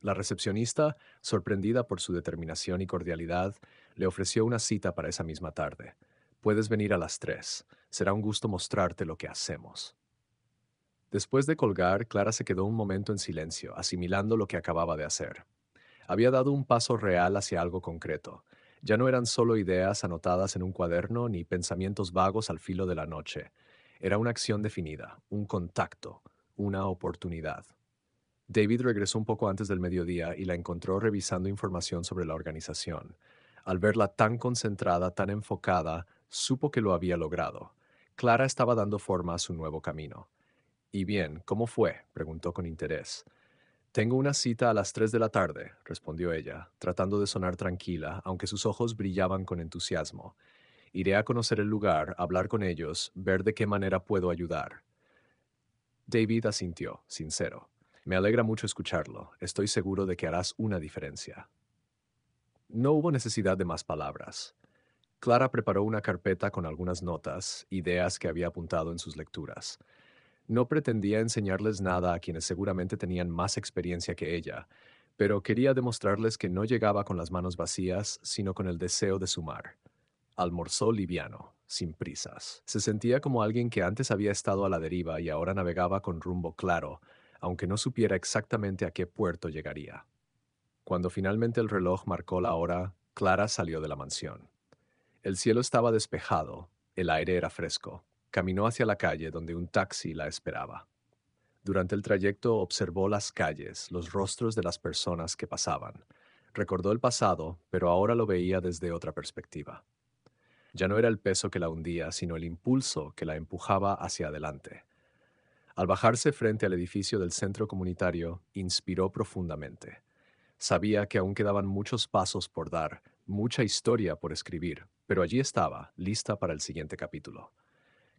La recepcionista, sorprendida por su determinación y cordialidad, le ofreció una cita para esa misma tarde. Puedes venir a las 3. Será un gusto mostrarte lo que hacemos. Después de colgar, Clara se quedó un momento en silencio, asimilando lo que acababa de hacer. Había dado un paso real hacia algo concreto. Ya no eran solo ideas anotadas en un cuaderno ni pensamientos vagos al filo de la noche. Era una acción definida, un contacto, una oportunidad. David regresó un poco antes del mediodía y la encontró revisando información sobre la organización. Al verla tan concentrada, tan enfocada, supo que lo había logrado. Clara estaba dando forma a su nuevo camino. «¿Y bien, cómo fue?», preguntó con interés. «Tengo una cita a las 3 de la tarde», respondió ella, tratando de sonar tranquila, aunque sus ojos brillaban con entusiasmo. «Iré a conocer el lugar, hablar con ellos, ver de qué manera puedo ayudar». David asintió, sincero. «Me alegra mucho escucharlo. Estoy seguro de que harás una diferencia». No hubo necesidad de más palabras. Clara preparó una carpeta con algunas notas, ideas que había apuntado en sus lecturas. No pretendía enseñarles nada a quienes seguramente tenían más experiencia que ella, pero quería demostrarles que no llegaba con las manos vacías, sino con el deseo de sumar. Almorzó liviano, sin prisas. Se sentía como alguien que antes había estado a la deriva y ahora navegaba con rumbo claro, aunque no supiera exactamente a qué puerto llegaría. Cuando finalmente el reloj marcó la hora, Clara salió de la mansión. El cielo estaba despejado, el aire era fresco. Caminó hacia la calle donde un taxi la esperaba. Durante el trayecto observó las calles, los rostros de las personas que pasaban. Recordó el pasado, pero ahora lo veía desde otra perspectiva. Ya no era el peso que la hundía, sino el impulso que la empujaba hacia adelante. Al bajarse frente al edificio del centro comunitario, inspiró profundamente. Sabía que aún quedaban muchos pasos por dar, mucha historia por escribir, pero allí estaba, lista para el siguiente capítulo.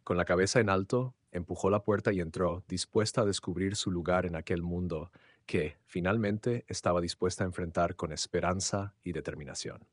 Con la cabeza en alto, empujó la puerta y entró, dispuesta a descubrir su lugar en aquel mundo que, finalmente, estaba dispuesta a enfrentar con esperanza y determinación.